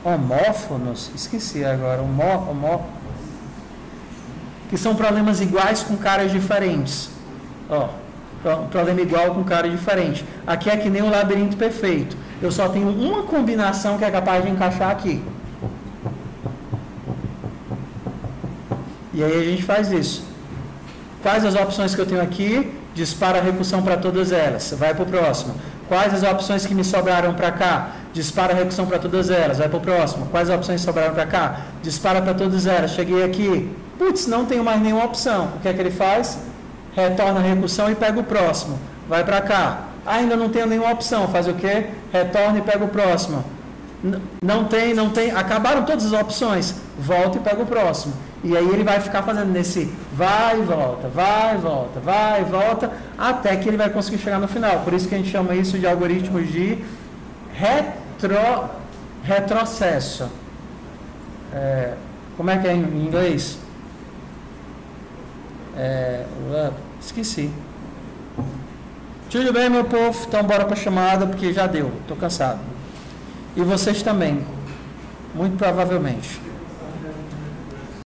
homófonos. Esqueci agora. Que são problemas iguais com caras diferentes. Ó, problema igual com cara diferente. Aqui é que nem um labirinto perfeito. Eu só tenho uma combinação que é capaz de encaixar aqui. E aí a gente faz isso. Quais as opções que eu tenho aqui? Dispara a recursão para todas elas. Vai para o próximo. Quais as opções que me sobraram para cá? Dispara a recursão para todas elas. Vai para o próximo. Quais as opções que sobraram para cá? Dispara para todas elas. Cheguei aqui. Putz, não tenho mais nenhuma opção. O que é que ele faz? Retorna a recursão e pega o próximo. Vai para cá. Ainda não tenho nenhuma opção. Faz o quê? Retorna e pega o próximo. Não tem. Acabaram todas as opções. Volta e pega o próximo. E aí ele vai ficar fazendo nesse vai e volta, até que ele vai conseguir chegar no final. Por isso que a gente chama isso de algoritmos de retrocesso. Como é que é em inglês? Esqueci. Tudo bem, meu povo? Então bora para a chamada, porque já deu. Estou cansado. E vocês também. Muito provavelmente.